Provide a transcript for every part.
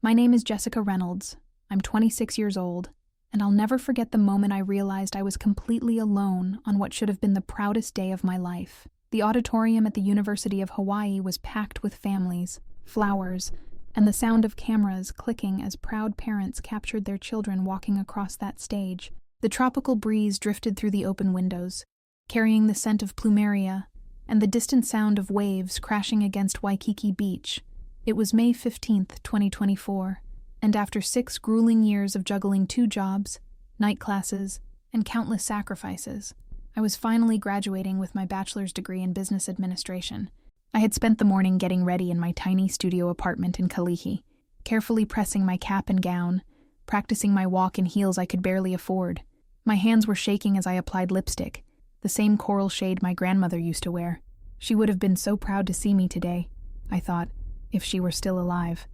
My name is Jessica Reynolds. I'm 26 years old, and I'll never forget the moment I realized I was completely alone on what should have been the proudest day of my life. The auditorium at the University of Hawaii was packed with families, flowers, and the sound of cameras clicking as proud parents captured their children walking across that stage. The tropical breeze drifted through the open windows, carrying the scent of plumeria and the distant sound of waves crashing against Waikiki Beach. It was May 15th, 2024, and after 6 grueling years of juggling 2 jobs, night classes, and countless sacrifices, I was finally graduating with my bachelor's degree in business administration. I had spent the morning getting ready in my tiny studio apartment in Kalihi, carefully pressing my cap and gown, practicing my walk in heels I could barely afford. My hands were shaking as I applied lipstick, the same coral shade my grandmother used to wear. She would have been so proud to see me today, I thought, if she were still alive.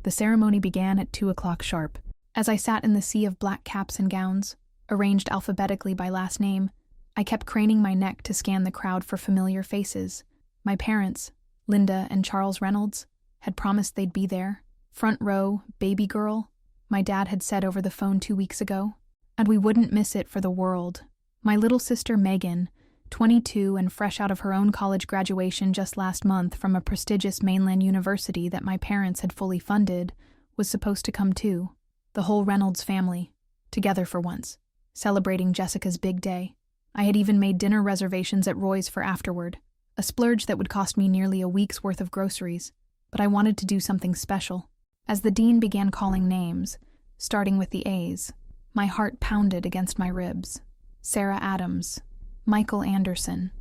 The ceremony began at 2 o'clock sharp. As I sat in the sea of black caps and gowns, arranged alphabetically by last name, I kept craning my neck to scan the crowd for familiar faces. My parents, Linda and Charles Reynolds, had promised they'd be there. Front row, baby girl, my dad had said over the phone 2 weeks ago, and we wouldn't miss it for the world. My little sister Megan, 22 and fresh out of her own college graduation just last month from a prestigious mainland university that my parents had fully funded, was supposed to come too. The whole Reynolds family, together for once, celebrating Jessica's big day. I had even made dinner reservations at Roy's for afterward, a splurge that would cost me nearly a week's worth of groceries, but I wanted to do something special. As the dean began calling names, starting with the A's, my heart pounded against my ribs. Sarah Adams, Michael Anderson.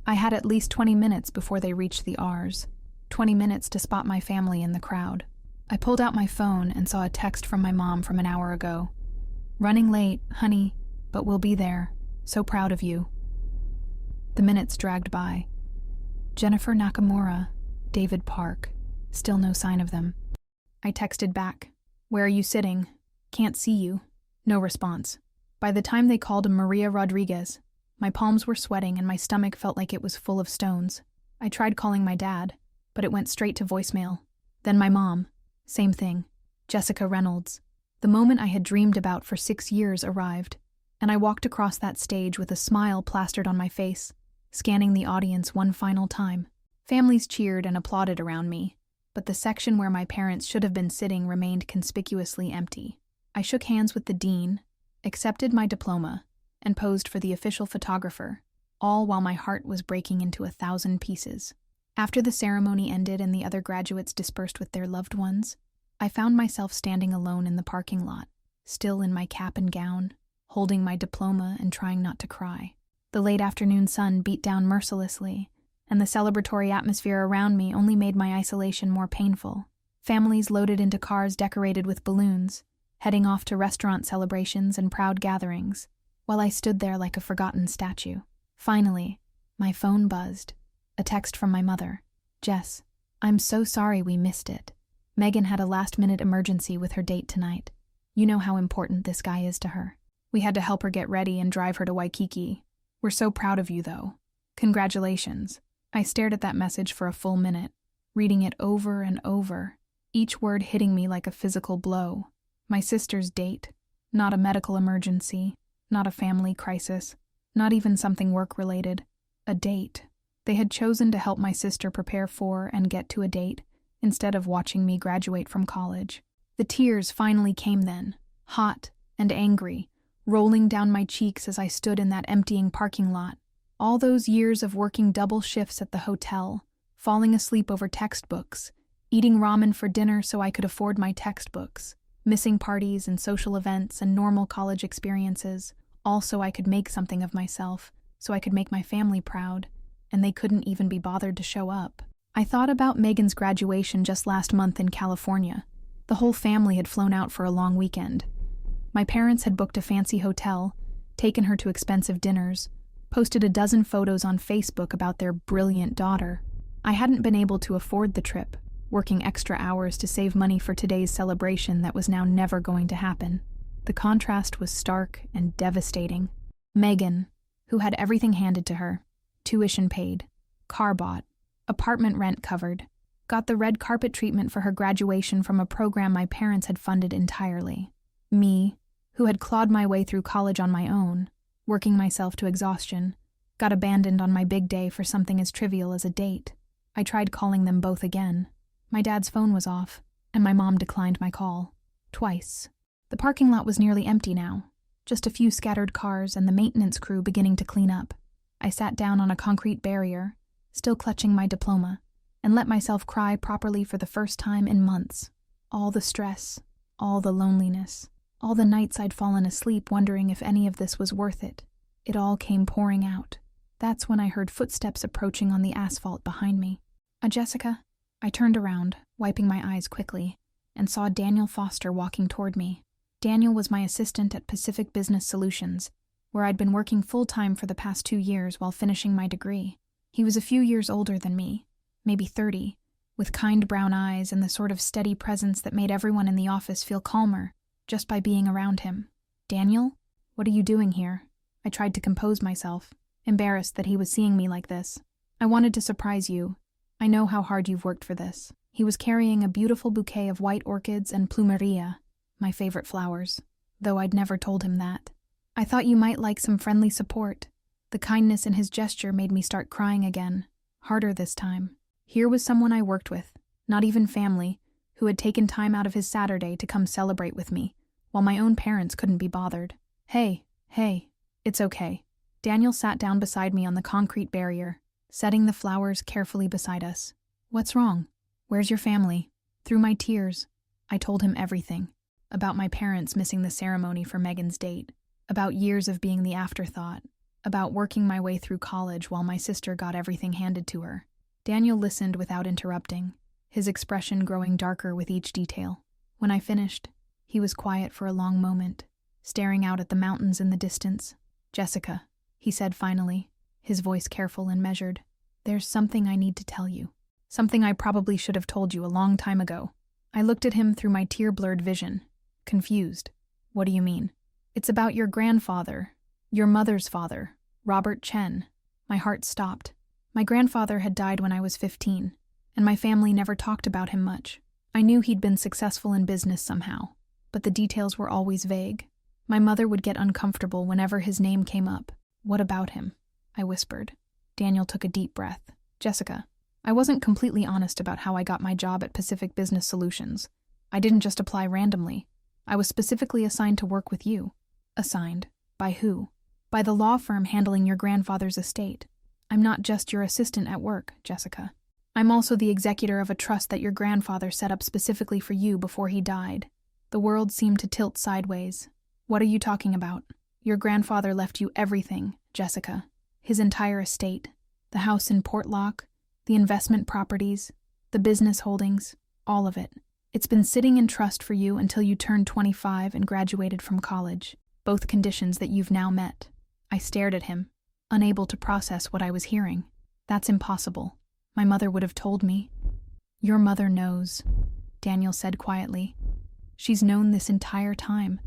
I had at least 20 minutes before they reached the R's, 20 minutes to spot my family in the crowd. I pulled out my phone and saw a text from my mom from an hour ago. "Running late, honey, but we'll be there. So proud of you." The minutes dragged by. Jennifer Nakamura, David Park, still no sign of them. I texted back, "Where are you sitting? Can't see you." No response. By the time they called Maria Rodriguez, my palms were sweating and my stomach felt like it was full of stones. I tried calling my dad, but it went straight to voicemail. Then my mom, same thing, Jessica Reynolds. The moment I had dreamed about for 6 years arrived, and I walked across that stage with a smile plastered on my face, scanning the audience one final time. Families cheered and applauded around me, but the section where my parents should have been sitting remained conspicuously empty. I shook hands with the dean, accepted my diploma, and posed for the official photographer, all while my heart was breaking into 1,000 pieces. After the ceremony ended and the other graduates dispersed with their loved ones, I found myself standing alone in the parking lot, still in my cap and gown, holding my diploma and trying not to cry. The late afternoon sun beat down mercilessly, and the celebratory atmosphere around me only made my isolation more painful. Families loaded into cars decorated with balloons, heading off to restaurant celebrations and proud gatherings, while I stood there like a forgotten statue. Finally, my phone buzzed. A text from my mother. "Jess, I'm so sorry we missed it. Megan had a last-minute emergency with her date tonight. You know how important this guy is to her. We had to help her get ready and drive her to Waikiki. We're so proud of you, though. Congratulations." I stared at that message for a full minute, reading it over and over, each word hitting me like a physical blow. My sister's date, not a medical emergency, not a family crisis, not even something work-related. A date. They had chosen to help my sister prepare for and get to a date, instead of watching me graduate from college. The tears finally came then, hot and angry, rolling down my cheeks as I stood in that emptying parking lot. All those years of working double shifts at the hotel, falling asleep over textbooks, eating ramen for dinner so I could afford my textbooks, missing parties and social events and normal college experiences, all so I could make something of myself, so I could make my family proud, and they couldn't even be bothered to show up. I thought about Megan's graduation just last month in California. The whole family had flown out for a long weekend. My parents had booked a fancy hotel, taken her to expensive dinners, posted a dozen photos on Facebook about their brilliant daughter. I hadn't been able to afford the trip, working extra hours to save money for today's celebration that was now never going to happen. The contrast was stark and devastating. Megan, who had everything handed to her, tuition paid, car bought, apartment rent covered, got the red carpet treatment for her graduation from a program my parents had funded entirely. Me, who had clawed my way through college on my own, working myself to exhaustion, got abandoned on my big day for something as trivial as a date. I tried calling them both again. My dad's phone was off, and my mom declined my call. Twice. The parking lot was nearly empty now, just a few scattered cars and the maintenance crew beginning to clean up. I sat down on a concrete barrier, still clutching my diploma, and let myself cry properly for the first time in months. All the stress, all the loneliness, all the nights I'd fallen asleep wondering if any of this was worth it. It all came pouring out. That's when I heard footsteps approaching on the asphalt behind me. Jessica. I turned around, wiping my eyes quickly, and saw Daniel Foster walking toward me. Daniel was my assistant at Pacific Business Solutions, where I'd been working full-time for the past 2 years while finishing my degree. He was a few years older than me, maybe 30, with kind brown eyes and the sort of steady presence that made everyone in the office feel calmer just by being around him. Daniel? What are you doing here? I tried to compose myself, embarrassed that he was seeing me like this. I wanted to surprise you. I know how hard you've worked for this. He was carrying a beautiful bouquet of white orchids and plumeria, my favorite flowers, though I'd never told him that. I thought you might like some friendly support. The kindness in his gesture made me start crying again, harder this time. Here was someone I worked with, not even family, who had taken time out of his Saturday to come celebrate with me, while my own parents couldn't be bothered. Hey, it's okay. Daniel sat down beside me on the concrete barrier, setting the flowers carefully beside us. What's wrong? Where's your family? Through my tears, I told him everything. About my parents missing the ceremony for Megan's date, about years of being the afterthought, about working my way through college while my sister got everything handed to her. Daniel listened without interrupting, his expression growing darker with each detail. When I finished, he was quiet for a long moment, staring out at the mountains in the distance. Jessica, he said finally, his voice careful and measured. There's something I need to tell you. Something I probably should have told you a long time ago. I looked at him through my tear-blurred vision, confused. What do you mean? It's about your grandfather, your mother's father, Robert Chen. My heart stopped. My grandfather had died when I was 15, and my family never talked about him much. I knew he'd been successful in business somehow, but the details were always vague. My mother would get uncomfortable whenever his name came up. What about him? I whispered. Daniel took a deep breath. Jessica, I wasn't completely honest about how I got my job at Pacific Business Solutions. I didn't just apply randomly. I was specifically assigned to work with you. Assigned? By who? By the law firm handling your grandfather's estate. I'm not just your assistant at work, Jessica. I'm also the executor of a trust that your grandfather set up specifically for you before he died. The world seemed to tilt sideways. What are you talking about? Your grandfather left you everything, Jessica. His entire estate. The house in Portlock, the investment properties, the business holdings, all of it. It's been sitting in trust for you until you turned 25 and graduated from college, both conditions that you've now met. I stared at him, unable to process what I was hearing. That's impossible. My mother would have told me. Your mother knows, Daniel said quietly. She's known this entire time.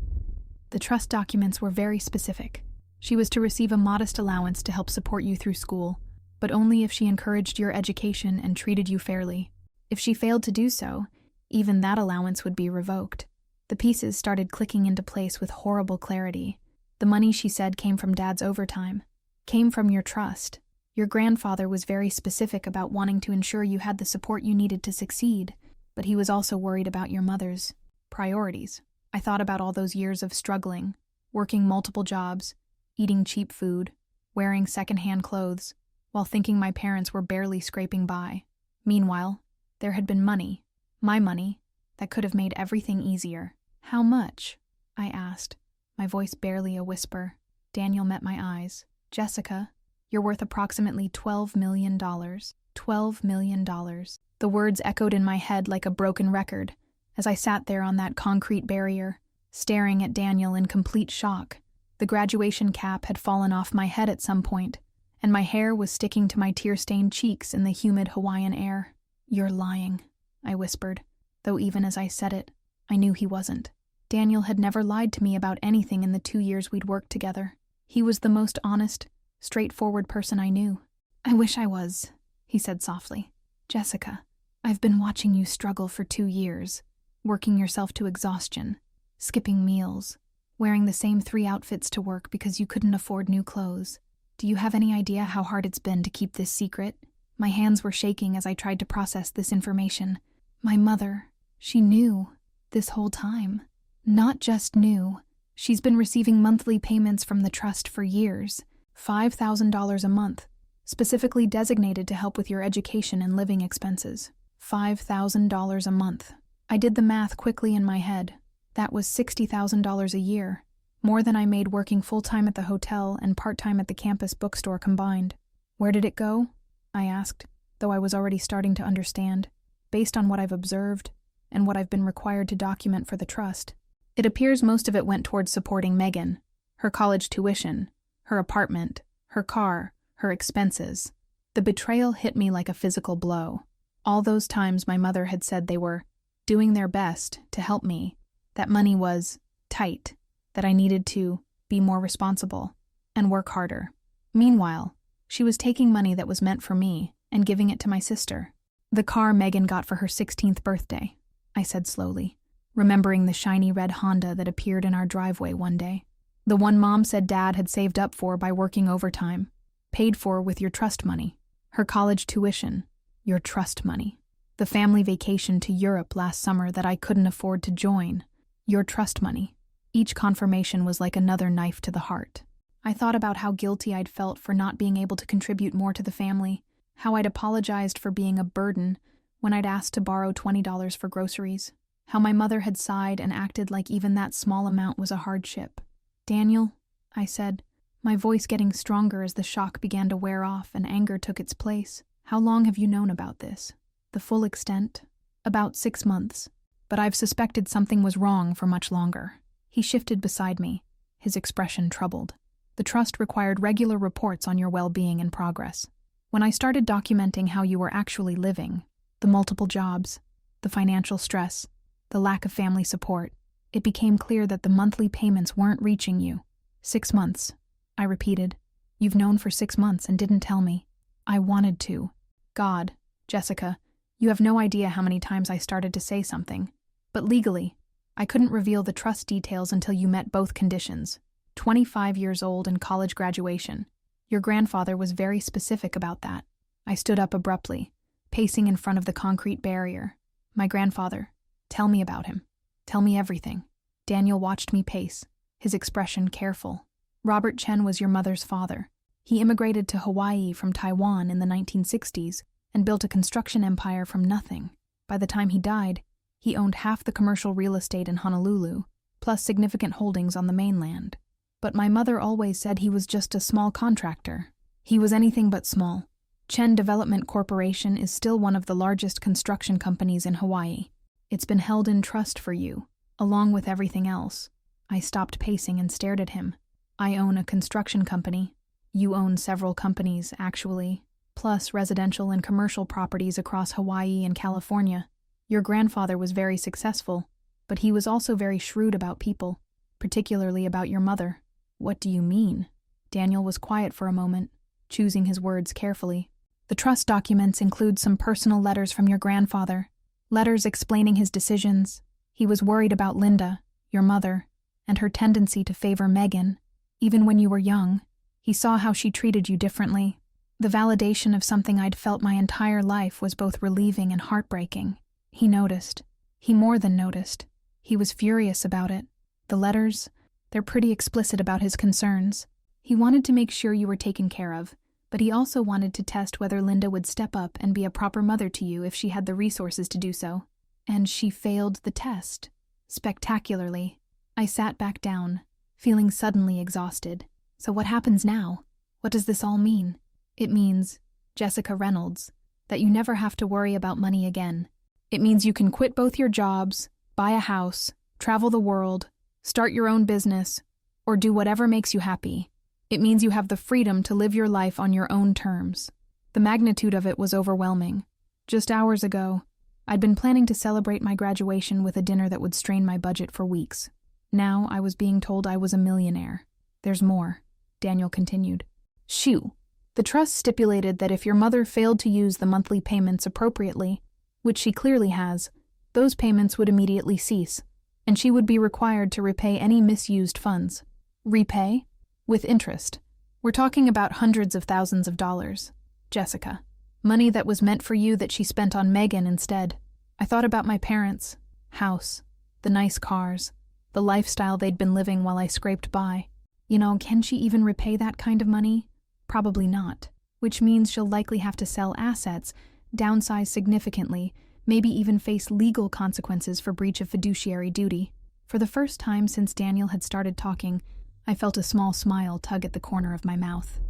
The trust documents were very specific. She was to receive a modest allowance to help support you through school, but only if she encouraged your education and treated you fairly. If she failed to do so, even that allowance would be revoked. The pieces started clicking into place with horrible clarity. The money, she said, came from Dad's overtime. Came from your trust. Your grandfather was very specific about wanting to ensure you had the support you needed to succeed, but he was also worried about your mother's priorities. I thought about all those years of struggling, working multiple jobs, eating cheap food, wearing secondhand clothes, while thinking my parents were barely scraping by. Meanwhile, there had been money, my money, that could have made everything easier. How much? I asked, my voice barely a whisper. Daniel met my eyes. Jessica, you're worth approximately $12 million. $12 million. The words echoed in my head like a broken record as I sat there on that concrete barrier, staring at Daniel in complete shock. The graduation cap had fallen off my head at some point, and my hair was sticking to my tear-stained cheeks in the humid Hawaiian air. You're lying, I whispered, though even as I said it, I knew he wasn't. Daniel had never lied to me about anything in the 2 years we'd worked together. He was the most honest, straightforward person I knew. I wish I was, he said softly. Jessica, I've been watching you struggle for 2 years, working yourself to exhaustion, skipping meals, wearing the same 3 outfits to work because you couldn't afford new clothes. Do you have any idea how hard it's been to keep this secret? My hands were shaking as I tried to process this information. My mother, she knew this whole time. Not just knew, she's been receiving monthly payments from the trust for years, $5,000 a month, specifically designated to help with your education and living expenses. $5,000 a month. I did the math quickly in my head. That was $60,000 a year, more than I made working full-time at the hotel and part-time at the campus bookstore combined. Where did it go? I asked, though I was already starting to understand, based on what I've observed and what I've been required to document for the trust. It appears most of it went towards supporting Megan, her college tuition, her apartment, her car, her expenses. The betrayal hit me like a physical blow. All those times my mother had said they were doing their best to help me, that money was tight, that I needed to be more responsible and work harder. Meanwhile, she was taking money that was meant for me and giving it to my sister. The car Megan got for her 16th birthday, I said slowly, remembering the shiny red Honda that appeared in our driveway one day. The one Mom said Dad had saved up for by working overtime, paid for with your trust money. Her college tuition, your trust money. The family vacation to Europe last summer that I couldn't afford to join, your trust money. Each confirmation was like another knife to the heart. I thought about how guilty I'd felt for not being able to contribute more to the family, how I'd apologized for being a burden when I'd asked to borrow $20 for groceries, how my mother had sighed and acted like even that small amount was a hardship. "Daniel," I said, my voice getting stronger as the shock began to wear off and anger took its place. "How long have you known about this?" "The full extent?" "About 6 months. But I've suspected something was wrong for much longer." He shifted beside me, his expression troubled. "The trust required regular reports on your well-being and progress. When I started documenting how you were actually living, the multiple jobs, the financial stress, the lack of family support, it became clear that the monthly payments weren't reaching you." 6 months, I repeated. "You've known for 6 months and didn't tell me." "I wanted to." "God, Jessica, you have no idea how many times I started to say something. But legally, I couldn't reveal the trust details until you met both conditions. 25 years old and college graduation. Your grandfather was very specific about that." I stood up abruptly, pacing in front of the concrete barrier. "My grandfather. Tell me about him. Tell me everything." Daniel watched me pace, his expression careful. "Robert Chen was your mother's father. He immigrated to Hawaii from Taiwan in the 1960s and built a construction empire from nothing. By the time he died, he owned half the commercial real estate in Honolulu, plus significant holdings on the mainland. But my mother always said he was just a small contractor. He was anything but small. Chen Development Corporation is still one of the largest construction companies in Hawaii. It's been held in trust for you, along with everything else." I stopped pacing and stared at him. "I own a construction company. You own several companies, actually, plus residential and commercial properties across Hawaii and California. Your grandfather was very successful, but he was also very shrewd about people, particularly about your mother." "What do you mean?" Daniel was quiet for a moment, choosing his words carefully. "The trust documents include some personal letters from your grandfather, letters explaining his decisions. He was worried about Linda, your mother, and her tendency to favor Megan. Even when you were young, he saw how she treated you differently. The validation of something I'd felt my entire life was both relieving and heartbreaking. He noticed. He more than noticed. He was furious about it. The letters, they're pretty explicit about his concerns. He wanted to make sure you were taken care of, but he also wanted to test whether Linda would step up and be a proper mother to you if she had the resources to do so. And she failed the test. Spectacularly." I sat back down, feeling suddenly exhausted. "So what happens now? What does this all mean?" "It means, Jessica Reynolds, that you never have to worry about money again. It means you can quit both your jobs, buy a house, travel the world, start your own business, or do whatever makes you happy. It means you have the freedom to live your life on your own terms." The magnitude of it was overwhelming. Just hours ago, I'd been planning to celebrate my graduation with a dinner that would strain my budget for weeks. Now I was being told I was a millionaire. "There's more," Daniel continued. "Shoo. The trust stipulated that if your mother failed to use the monthly payments appropriately, which she clearly has, those payments would immediately cease, and she would be required to repay any misused funds. Repay? With interest. We're talking about hundreds of thousands of dollars, Jessica. Money that was meant for you that she spent on Megan instead. I thought about my parents' house, the nice cars, the lifestyle they'd been living while I scraped by. Can she even repay that kind of money? Probably not, which means she'll likely have to sell assets, downsize significantly, maybe even face legal consequences for breach of fiduciary duty. For the first time since Daniel had started talking, I felt a small smile tug at the corner of my mouth.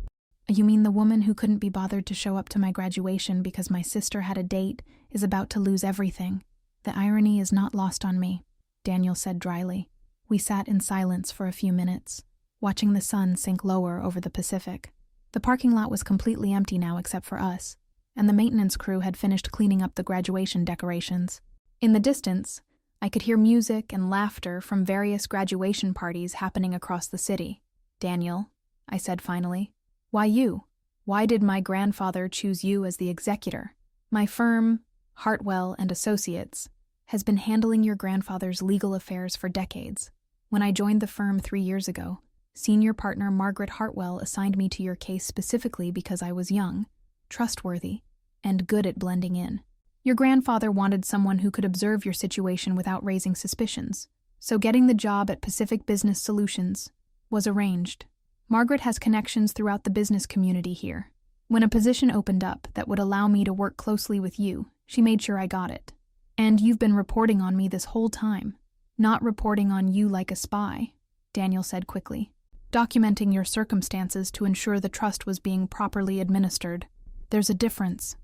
You mean the woman who couldn't be bothered to show up to my graduation because my sister had a date is about to lose everything? The irony is not lost on me, Daniel said dryly. We sat in silence for a few minutes, watching the sun sink lower over the Pacific. The parking lot was completely empty now except for us, and the maintenance crew had finished cleaning up the graduation decorations. In the distance, I could hear music and laughter from various graduation parties happening across the city. Daniel, I said finally, why you? Why did my grandfather choose you as the executor? My firm, Hartwell and Associates, has been handling your grandfather's legal affairs for decades. When I joined the firm 3 years ago, senior partner Margaret Hartwell assigned me to your case specifically because I was young, trustworthy, and good at blending in. Your grandfather wanted someone who could observe your situation without raising suspicions, so getting the job at Pacific Business Solutions was arranged. Margaret has connections throughout the business community here. When a position opened up that would allow me to work closely with you, she made sure I got it. And you've been reporting on me this whole time. Not reporting on you like a spy, Daniel said quickly. Documenting your circumstances to ensure the trust was being properly administered. There's a difference.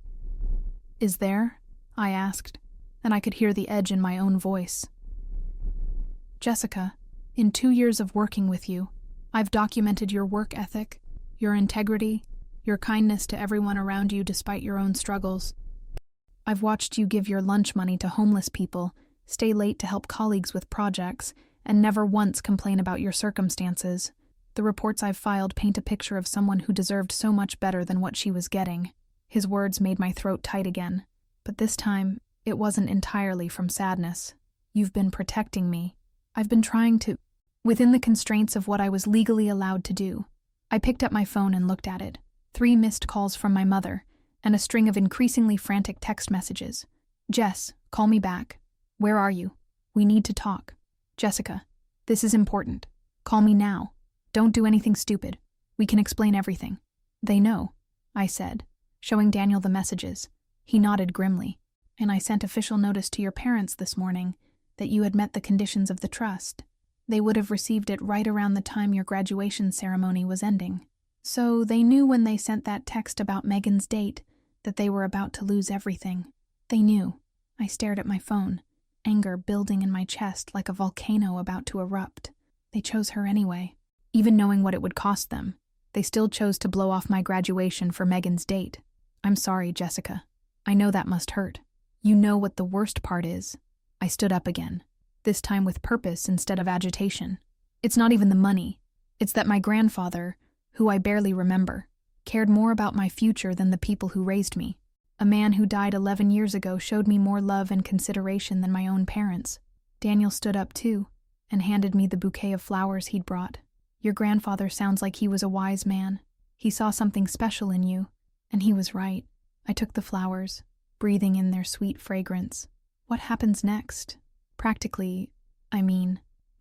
Is there? I asked, and I could hear the edge in my own voice. Jessica, in 2 years of working with you, I've documented your work ethic, your integrity, your kindness to everyone around you despite your own struggles. I've watched you give your lunch money to homeless people, stay late to help colleagues with projects, and never once complain about your circumstances. The reports I've filed paint a picture of someone who deserved so much better than what she was getting. His words made my throat tight again. But this time, it wasn't entirely from sadness. You've been protecting me. I've been trying to, within the constraints of what I was legally allowed to do. I picked up my phone and looked at it. 3 missed calls from my mother, and a string of increasingly frantic text messages. Jess, call me back. Where are you? We need to talk. Jessica, this is important. Call me now. Don't do anything stupid. We can explain everything. They know, I said, showing Daniel the messages. He nodded grimly. And I sent official notice to your parents this morning that you had met the conditions of the trust. They would have received it right around the time your graduation ceremony was ending. So they knew when they sent that text about Megan's date that they were about to lose everything. They knew. I stared at my phone, anger building in my chest like a volcano about to erupt. They chose her anyway. Even knowing what it would cost them, they still chose to blow off my graduation for Megan's date. I'm sorry, Jessica. I know that must hurt. You know what the worst part is. I stood up again, this time with purpose instead of agitation. It's not even the money. It's that my grandfather, who I barely remember, cared more about my future than the people who raised me. A man who died 11 years ago showed me more love and consideration than my own parents. Daniel stood up too, and handed me the bouquet of flowers he'd brought. Your grandfather sounds like he was a wise man. He saw something special in you, and he was right. I took the flowers, breathing in their sweet fragrance. What happens next? Practically,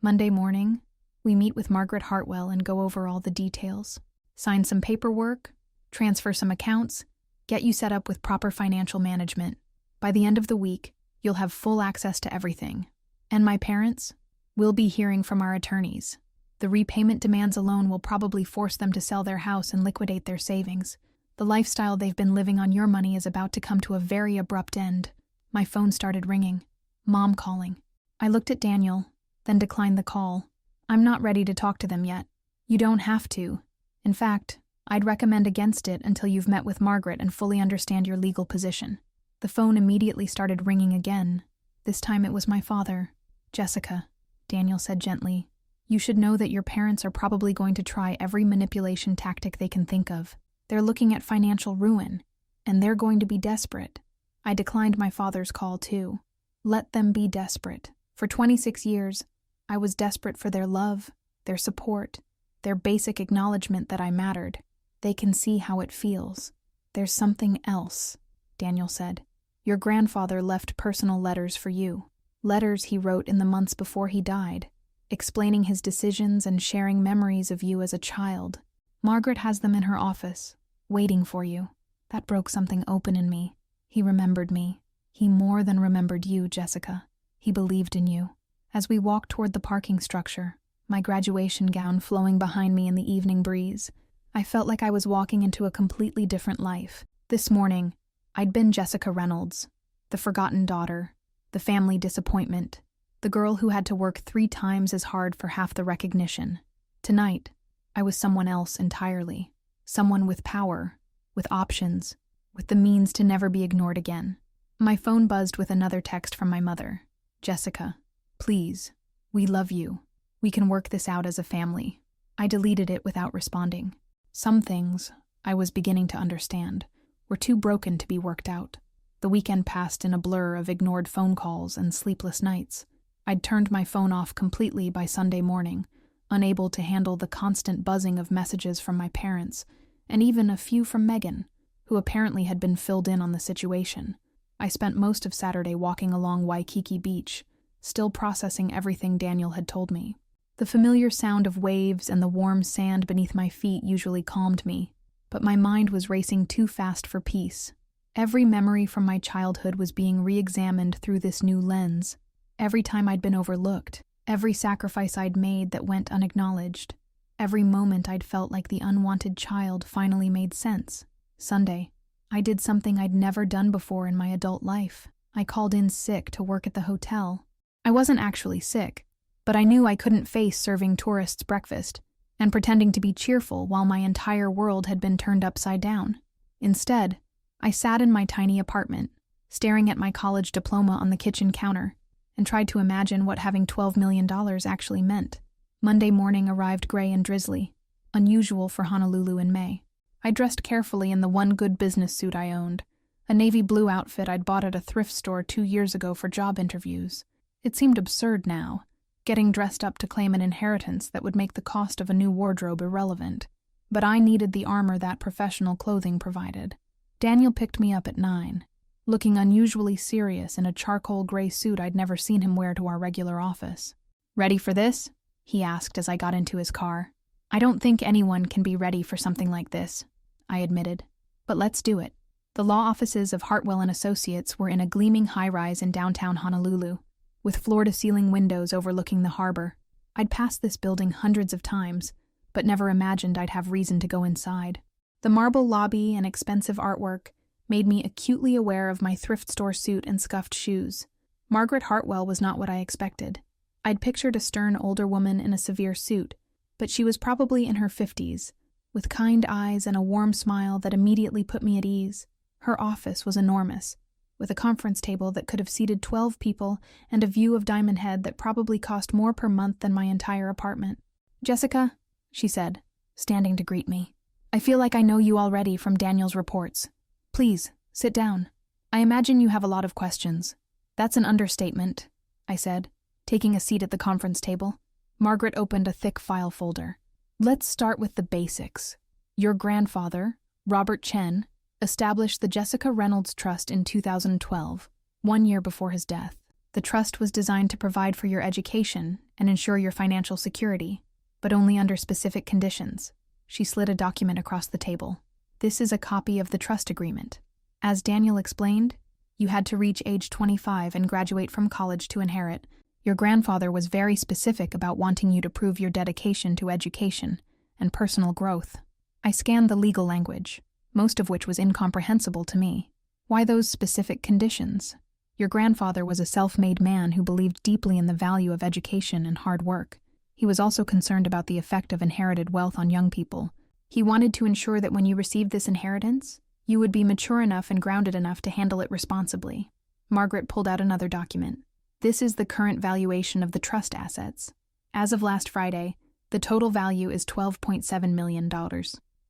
Monday morning, we meet with Margaret Hartwell and go over all the details. Sign some paperwork, transfer some accounts, get you set up with proper financial management. By the end of the week, you'll have full access to everything. And my parents? We'll be hearing from our attorneys. The repayment demands alone will probably force them to sell their house and liquidate their savings. The lifestyle they've been living on your money is about to come to a very abrupt end. My phone started ringing. Mom calling. I looked at Daniel, then declined the call. I'm not ready to talk to them yet. You don't have to. In fact, I'd recommend against it until you've met with Margaret and fully understand your legal position. The phone immediately started ringing again. This time it was my father. Jessica, Daniel said gently, you should know that your parents are probably going to try every manipulation tactic they can think of. They're looking at financial ruin, and they're going to be desperate. I declined my father's call too. Let them be desperate. For 26 years, I was desperate for their love, their support, their basic acknowledgement that I mattered. They can see how it feels. There's something else, Daniel said. Your grandfather left personal letters for you. Letters he wrote in the months before he died, explaining his decisions and sharing memories of you as a child. Margaret has them in her office, waiting for you. That broke something open in me. He remembered me. He more than remembered you, Jessica. He believed in you. As we walked toward the parking structure, my graduation gown flowing behind me in the evening breeze, I felt like I was walking into a completely different life. This morning, I'd been Jessica Reynolds, the forgotten daughter, the family disappointment, the girl who had to work 3 times as hard for half the recognition. Tonight, I was someone else entirely. Someone with power, with options, with the means to never be ignored again. My phone buzzed with another text from my mother. Jessica, please, we love you. We can work this out as a family. I deleted it without responding. Some things, I was beginning to understand, were too broken to be worked out. The weekend passed in a blur of ignored phone calls and sleepless nights. I'd turned my phone off completely by Sunday morning, unable to handle the constant buzzing of messages from my parents, and even a few from Megan, who apparently had been filled in on the situation. I spent most of Saturday walking along Waikiki Beach, still processing everything Daniel had told me. The familiar sound of waves and the warm sand beneath my feet usually calmed me, but my mind was racing too fast for peace. Every memory from my childhood was being re-examined through this new lens. Every time I'd been overlooked, every sacrifice I'd made that went unacknowledged, every moment I'd felt like the unwanted child finally made sense. Sunday, I did something I'd never done before in my adult life. I called in sick to work at the hotel. I wasn't actually sick, but I knew I couldn't face serving tourists breakfast and pretending to be cheerful while my entire world had been turned upside down. Instead, I sat in my tiny apartment, staring at my college diploma on the kitchen counter, and tried to imagine what having $12 million actually meant. Monday morning arrived gray and drizzly, unusual for Honolulu in May. I dressed carefully in the one good business suit I owned, a navy blue outfit I'd bought at a thrift store 2 years ago for job interviews. It seemed absurd now, getting dressed up to claim an inheritance that would make the cost of a new wardrobe irrelevant. But I needed the armor that professional clothing provided. Daniel picked me up at 9, looking unusually serious in a charcoal gray suit I'd never seen him wear to our regular office. "Ready for this?" he asked as I got into his car. "I don't think anyone can be ready for something like this," I admitted. "But let's do it." The law offices of Hartwell & Associates were in a gleaming high-rise in downtown Honolulu, with floor-to-ceiling windows overlooking the harbor. I'd passed this building hundreds of times, but never imagined I'd have reason to go inside. The marble lobby and expensive artwork made me acutely aware of my thrift store suit and scuffed shoes. Margaret Hartwell was not what I expected. I'd pictured a stern older woman in a severe suit, but she was probably in her 50s, with kind eyes and a warm smile that immediately put me at ease. Her office was enormous, with a conference table that could have seated 12 people and a view of Diamond Head that probably cost more per month than my entire apartment. "Jessica," she said, standing to greet me, "I feel like I know you already from Daniel's reports. Please, sit down. I imagine you have a lot of questions." "That's an understatement," I said, taking a seat at the conference table. Margaret opened a thick file folder. "Let's start with the basics. Your grandfather, Robert Chen, established the Jessica Reynolds Trust in 2012, 1 year before his death. The trust was designed to provide for your education and ensure your financial security, but only under specific conditions." She slid a document across the table. "This is a copy of the trust agreement. As Daniel explained, you had to reach age 25 and graduate from college to inherit. Your grandfather was very specific about wanting you to prove your dedication to education and personal growth." I scanned the legal language, most of which was incomprehensible to me. Why those specific conditions? Your grandfather was a self-made man who believed deeply in the value of education and hard work. He was also concerned about the effect of inherited wealth on young people. He wanted to ensure that when you received this inheritance, you would be mature enough and grounded enough to handle it responsibly. Margaret pulled out another document. "This is the current valuation of the trust assets. As of last Friday, the total value is $12.7 million.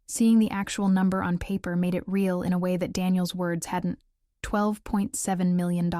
Seeing the actual number on paper made it real in a way that Daniel's words hadn't. $12.7 million.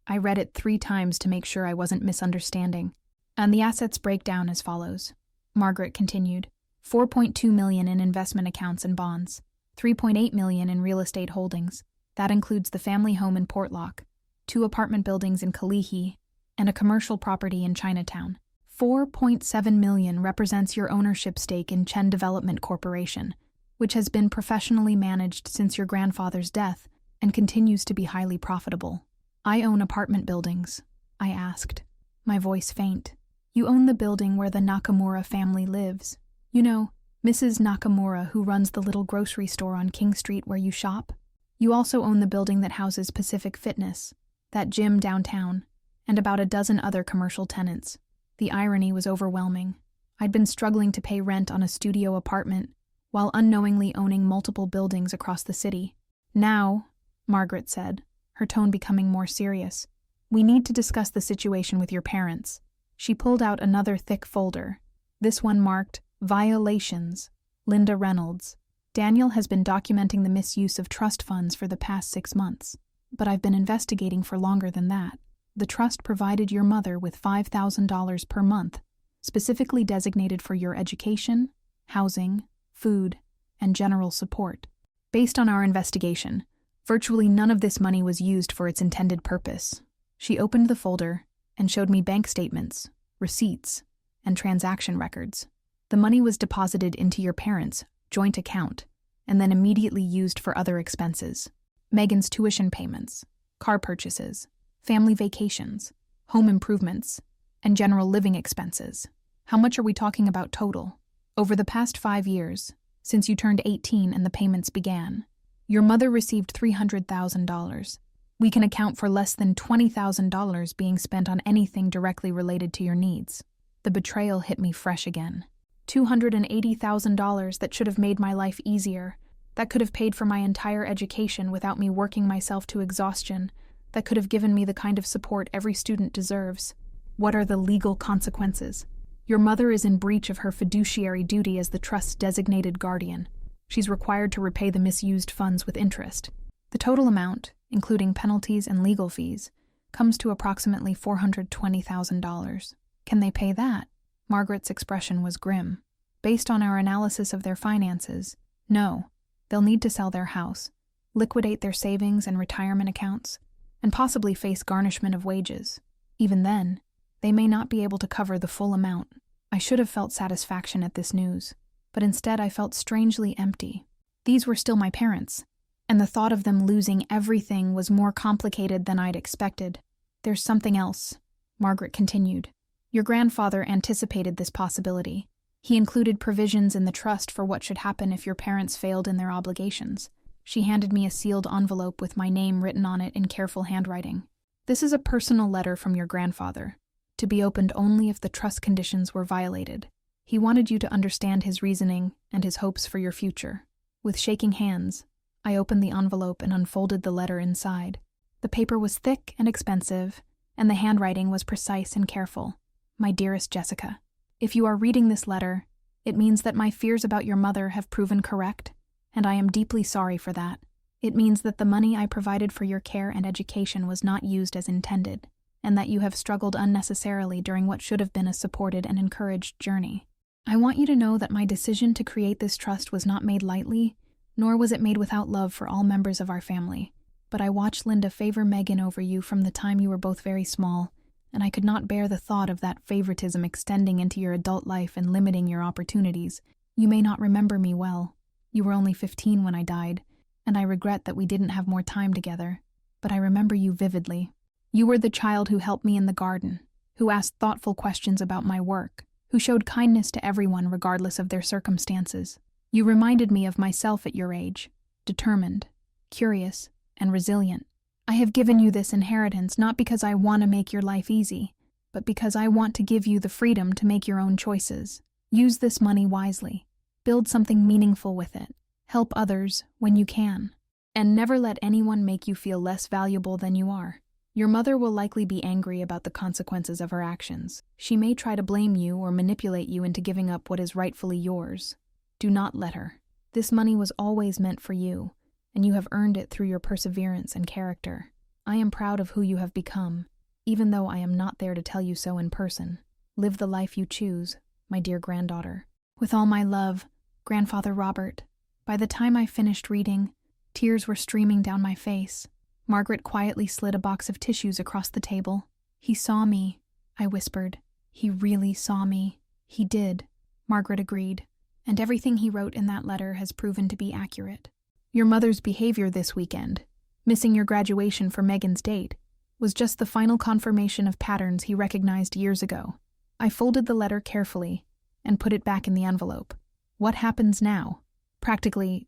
I read it 3 times to make sure I wasn't misunderstanding. And the assets break down as follows. Margaret continued. $4.2 million in investment accounts and bonds. $3.8 million in real estate holdings. That includes the family home in Portlock, 2 apartment buildings in Kalihi, and a commercial property in Chinatown. $4.7 million represents your ownership stake in Chen Development Corporation, which has been professionally managed since your grandfather's death and continues to be highly profitable. I own apartment buildings, I asked, my voice faint. You own the building where the Nakamura family lives. You know, Mrs. Nakamura, who runs the little grocery store on King Street where you shop. You also own the building that houses Pacific Fitness, that gym downtown, and about a dozen other commercial tenants. The irony was overwhelming. I'd been struggling to pay rent on a studio apartment while unknowingly owning multiple buildings across the city. Now, Margaret said, her tone becoming more serious, we need to discuss the situation with your parents. She pulled out another thick folder. This one marked, Violations, Linda Reynolds. Daniel has been documenting the misuse of trust funds for the past 6 months, but I've been investigating for longer than that. The trust provided your mother with $5,000 per month, specifically designated for your education, housing, food, and general support. Based on our investigation, virtually none of this money was used for its intended purpose. She opened the folder and showed me bank statements, receipts, and transaction records. The money was deposited into your parents' joint account and then immediately used for other expenses. Megan's tuition payments, car purchases, family vacations, home improvements, and general living expenses. How much are we talking about total? Over the past 5 years, since you turned 18 and the payments began, your mother received $300,000. We can account for less than $20,000 being spent on anything directly related to your needs. The betrayal hit me fresh again. $280,000 that should have made my life easier, that could have paid for my entire education without me working myself to exhaustion, that could have given me the kind of support every student deserves. What are the legal consequences? Your mother is in breach of her fiduciary duty as the trust's designated guardian. She's required to repay the misused funds with interest. The total amount, including penalties and legal fees, comes to approximately $420,000. Can they pay that? Margaret's expression was grim. Based on our analysis of their finances, no. They'll need to sell their house, liquidate their savings and retirement accounts, and possibly face garnishment of wages. Even then, they may not be able to cover the full amount. I should have felt satisfaction at this news, but instead I felt strangely empty. These were still my parents, and the thought of them losing everything was more complicated than I'd expected. There's something else, Margaret continued. Your grandfather anticipated this possibility. He included provisions in the trust for what should happen if your parents failed in their obligations. She handed me a sealed envelope with my name written on it in careful handwriting. This is a personal letter from your grandfather, to be opened only if the trust conditions were violated. He wanted you to understand his reasoning and his hopes for your future. With shaking hands, I opened the envelope and unfolded the letter inside. The paper was thick and expensive, and the handwriting was precise and careful. My dearest Jessica, if you are reading this letter, it means that my fears about your mother have proven correct, and I am deeply sorry for that. It means that the money I provided for your care and education was not used as intended, and that you have struggled unnecessarily during what should have been a supported and encouraged journey. I want you to know that my decision to create this trust was not made lightly, nor was it made without love for all members of our family. But I watched Linda favor Megan over you from the time you were both very small, and I could not bear the thought of that favoritism extending into your adult life and limiting your opportunities. You may not remember me well. You were only 15 when I died, and I regret that we didn't have more time together. But I remember you vividly. You were the child who helped me in the garden, who asked thoughtful questions about my work, who showed kindness to everyone regardless of their circumstances. You reminded me of myself at your age, determined, curious, and resilient. I have given you this inheritance not because I want to make your life easy, but because I want to give you the freedom to make your own choices. Use this money wisely. Build something meaningful with it. Help others when you can. And never let anyone make you feel less valuable than you are. Your mother will likely be angry about the consequences of her actions. She may try to blame you or manipulate you into giving up what is rightfully yours. Do not let her. This money was always meant for you, and you have earned it through your perseverance and character. I am proud of who you have become, even though I am not there to tell you so in person. Live the life you choose, my dear granddaughter. With all my love, Grandfather Robert. By the time I finished reading, tears were streaming down my face. Margaret quietly slid a box of tissues across the table. He saw me, I whispered. He really saw me. He did, Margaret agreed. And everything he wrote in that letter has proven to be accurate. Your mother's behavior this weekend, missing your graduation for Megan's date, was just the final confirmation of patterns he recognized years ago. I folded the letter carefully and put it back in the envelope. What happens now? Practically,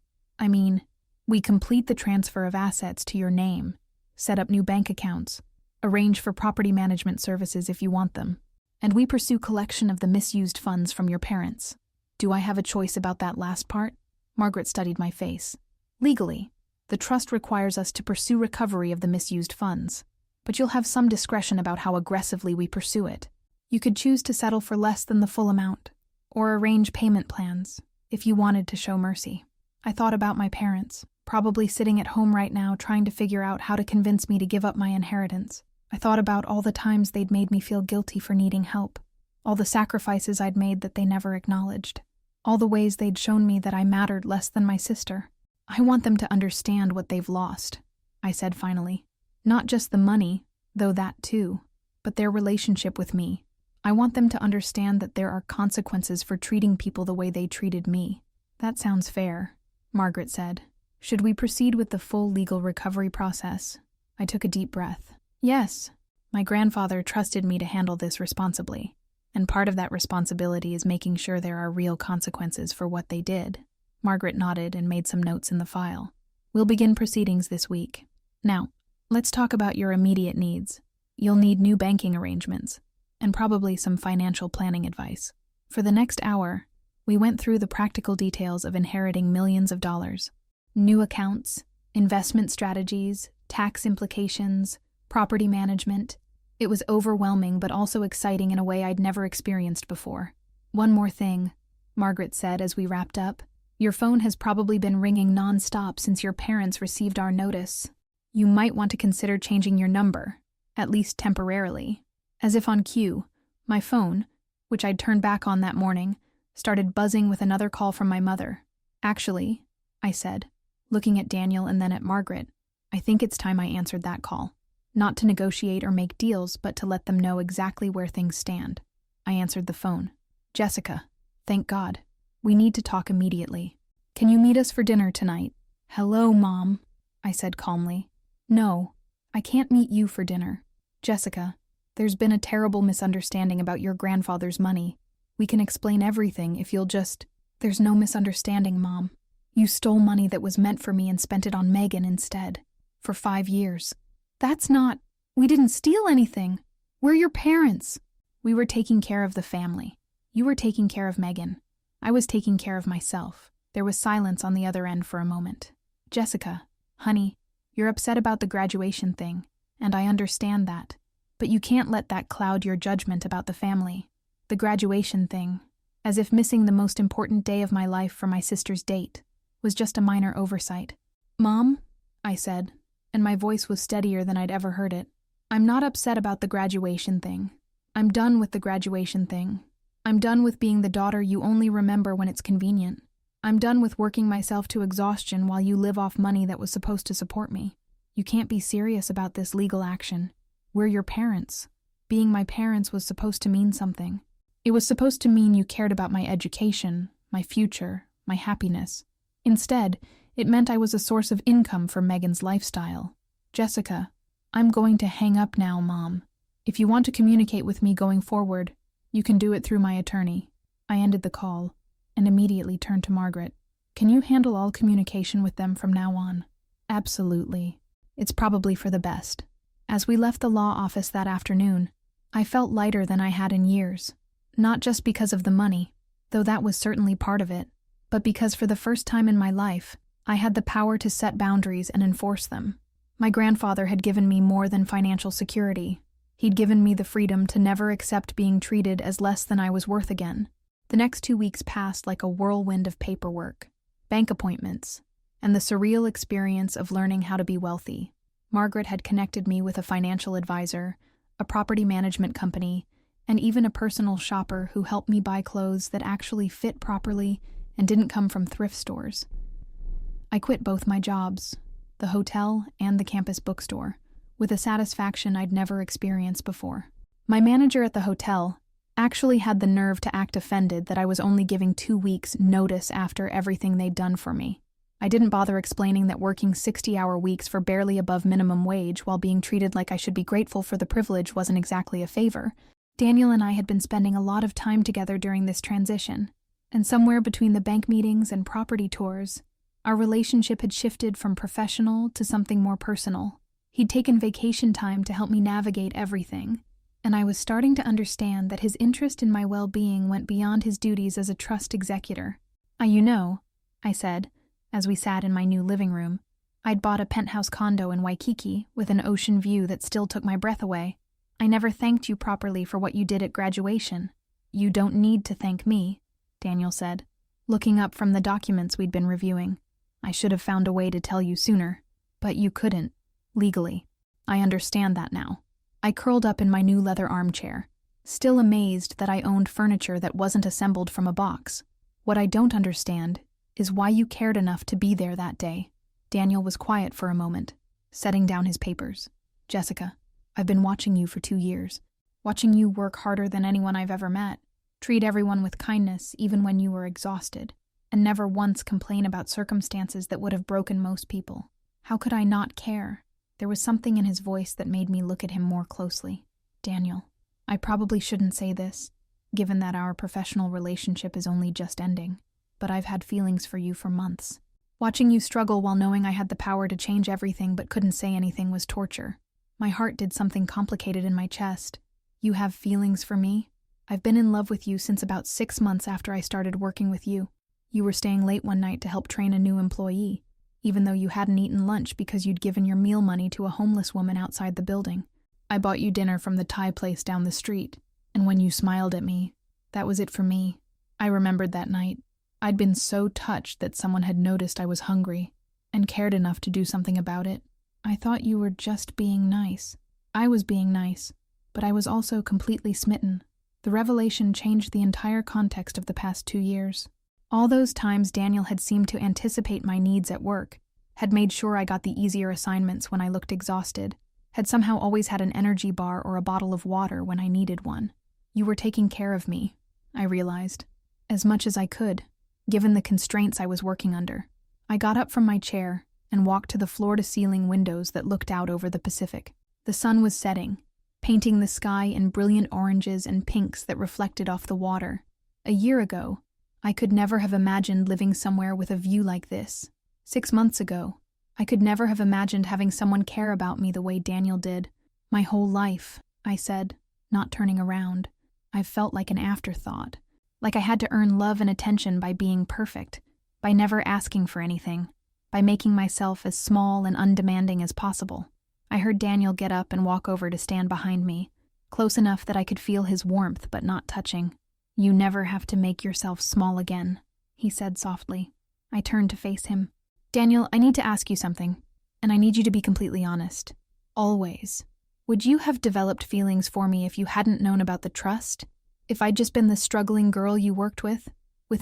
we complete the transfer of assets to your name, set up new bank accounts, arrange for property management services if you want them, and we pursue collection of the misused funds from your parents. Do I have a choice about that last part? Margaret studied my face. Legally, the trust requires us to pursue recovery of the misused funds, but you'll have some discretion about how aggressively we pursue it. You could choose to settle for less than the full amount, or arrange payment plans, if you wanted to show mercy. I thought about my parents, probably sitting at home right now trying to figure out how to convince me to give up my inheritance. I thought about all the times they'd made me feel guilty for needing help, all the sacrifices I'd made that they never acknowledged, all the ways they'd shown me that I mattered less than my sister. I want them to understand what they've lost, I said finally. Not just the money, though that too, but their relationship with me. I want them to understand that there are consequences for treating people the way they treated me. That sounds fair, Margaret said. Should we proceed with the full legal recovery process? I took a deep breath. Yes. My grandfather trusted me to handle this responsibly, and part of that responsibility is making sure there are real consequences for what they did. Margaret nodded and made some notes in the file. We'll begin proceedings this week. Now, let's talk about your immediate needs. You'll need new banking arrangements, and probably some financial planning advice. For the next hour, we went through the practical details of inheriting millions of dollars. New accounts, investment strategies, tax implications, property management. It was overwhelming but also exciting in a way I'd never experienced before. One more thing, Margaret said as we wrapped up. Your phone has probably been ringing non-stop since your parents received our notice. You might want to consider changing your number, at least temporarily. As if on cue, my phone, which I'd turned back on that morning, started buzzing with another call from my mother. Actually, I said, looking at Daniel and then at Margaret, I think it's time I answered that call. Not to negotiate or make deals, but to let them know exactly where things stand. I answered the phone. Jessica, thank God. We need to talk immediately. Can you meet us for dinner tonight? Hello, Mom, I said calmly. No, I can't meet you for dinner. Jessica, there's been a terrible misunderstanding about your grandfather's money. We can explain everything if you'll just... There's no misunderstanding, Mom. You stole money that was meant for me and spent it on Megan instead. For 5 years. That's not... We didn't steal anything. We're your parents. We were taking care of the family. You were taking care of Megan. I was taking care of myself. There was silence on the other end for a moment. Jessica, honey, you're upset about the graduation thing, and I understand that. But you can't let that cloud your judgment about the family. The graduation thing, as if missing the most important day of my life for my sister's date, was just a minor oversight. Mom, I said, and my voice was steadier than I'd ever heard it. I'm not upset about the graduation thing. I'm done with the graduation thing. I'm done with being the daughter you only remember when it's convenient. I'm done with working myself to exhaustion while you live off money that was supposed to support me. You can't be serious about this legal action. We're your parents. Being my parents was supposed to mean something. It was supposed to mean you cared about my education, my future, my happiness. Instead, it meant I was a source of income for Megan's lifestyle. Jessica, I'm going to hang up now, Mom. If you want to communicate with me going forward, you can do it through my attorney. I ended the call and immediately turned to Margaret. Can you handle all communication with them from now on? Absolutely. It's probably for the best. As we left the law office that afternoon, I felt lighter than I had in years. Not just because of the money, though that was certainly part of it, but because for the first time in my life, I had the power to set boundaries and enforce them. My grandfather had given me more than financial security. He'd given me the freedom to never accept being treated as less than I was worth again. The next 2 weeks passed like a whirlwind of paperwork. Bank appointments, and the surreal experience of learning how to be wealthy. Margaret had connected me with a financial advisor, a property management company, and even a personal shopper who helped me buy clothes that actually fit properly and didn't come from thrift stores. I quit both my jobs, the hotel and the campus bookstore, with a satisfaction I'd never experienced before. My manager at the hotel actually had the nerve to act offended that I was only giving 2 weeks' notice after everything they'd done for me. I didn't bother explaining that working 60-hour weeks for barely above minimum wage while being treated like I should be grateful for the privilege wasn't exactly a favor. Daniel and I had been spending a lot of time together during this transition, and somewhere between the bank meetings and property tours, our relationship had shifted from professional to something more personal. He'd taken vacation time to help me navigate everything, and I was starting to understand that his interest in my well-being went beyond his duties as a trust executor. I said, as we sat in my new living room. I'd bought a penthouse condo in Waikiki with an ocean view that still took my breath away. I never thanked you properly for what you did at graduation. You don't need to thank me, Daniel said, looking up from the documents we'd been reviewing. I should have found a way to tell you sooner, but you couldn't, legally. I understand that now. I curled up in my new leather armchair, still amazed that I owned furniture that wasn't assembled from a box. What I don't understand is why you cared enough to be there that day. Daniel was quiet for a moment, setting down his papers. Jessica, I've been watching you for 2 years, watching you work harder than anyone I've ever met, treat everyone with kindness even when you were exhausted, and never once complain about circumstances that would have broken most people. How could I not care? There was something in his voice that made me look at him more closely. Daniel, I probably shouldn't say this, given that our professional relationship is only just ending, but I've had feelings for you for months. Watching you struggle while knowing I had the power to change everything but couldn't say anything was torture. My heart did something complicated in my chest. You have feelings for me? I've been in love with you since about 6 months after I started working with you. You were staying late one night to help train a new employee, even though you hadn't eaten lunch because you'd given your meal money to a homeless woman outside the building. I bought you dinner from the Thai place down the street, and when you smiled at me, that was it for me. I remembered that night. I'd been so touched that someone had noticed I was hungry and cared enough to do something about it. I thought you were just being nice. I was being nice, but I was also completely smitten. The revelation changed the entire context of the past 2 years. All those times Daniel had seemed to anticipate my needs at work, had made sure I got the easier assignments when I looked exhausted, had somehow always had an energy bar or a bottle of water when I needed one. You were taking care of me, I realized, as much as I could, given the constraints I was working under. I got up from my chair and walked to the floor-to-ceiling windows that looked out over the Pacific. The sun was setting, painting the sky in brilliant oranges and pinks that reflected off the water. A year ago, I could never have imagined living somewhere with a view like this. 6 months ago, I could never have imagined having someone care about me the way Daniel did. My whole life, I said, not turning around, I've felt like an afterthought. Like I had to earn love and attention by being perfect, by never asking for anything, by making myself as small and undemanding as possible. I heard Daniel get up and walk over to stand behind me, close enough that I could feel his warmth but not touching. You never have to make yourself small again, he said softly. I turned to face him. Daniel, I need to ask you something, and I need you to be completely honest. Always. Would you have developed feelings for me if you hadn't known about the trust? If I'd just been the struggling girl you worked with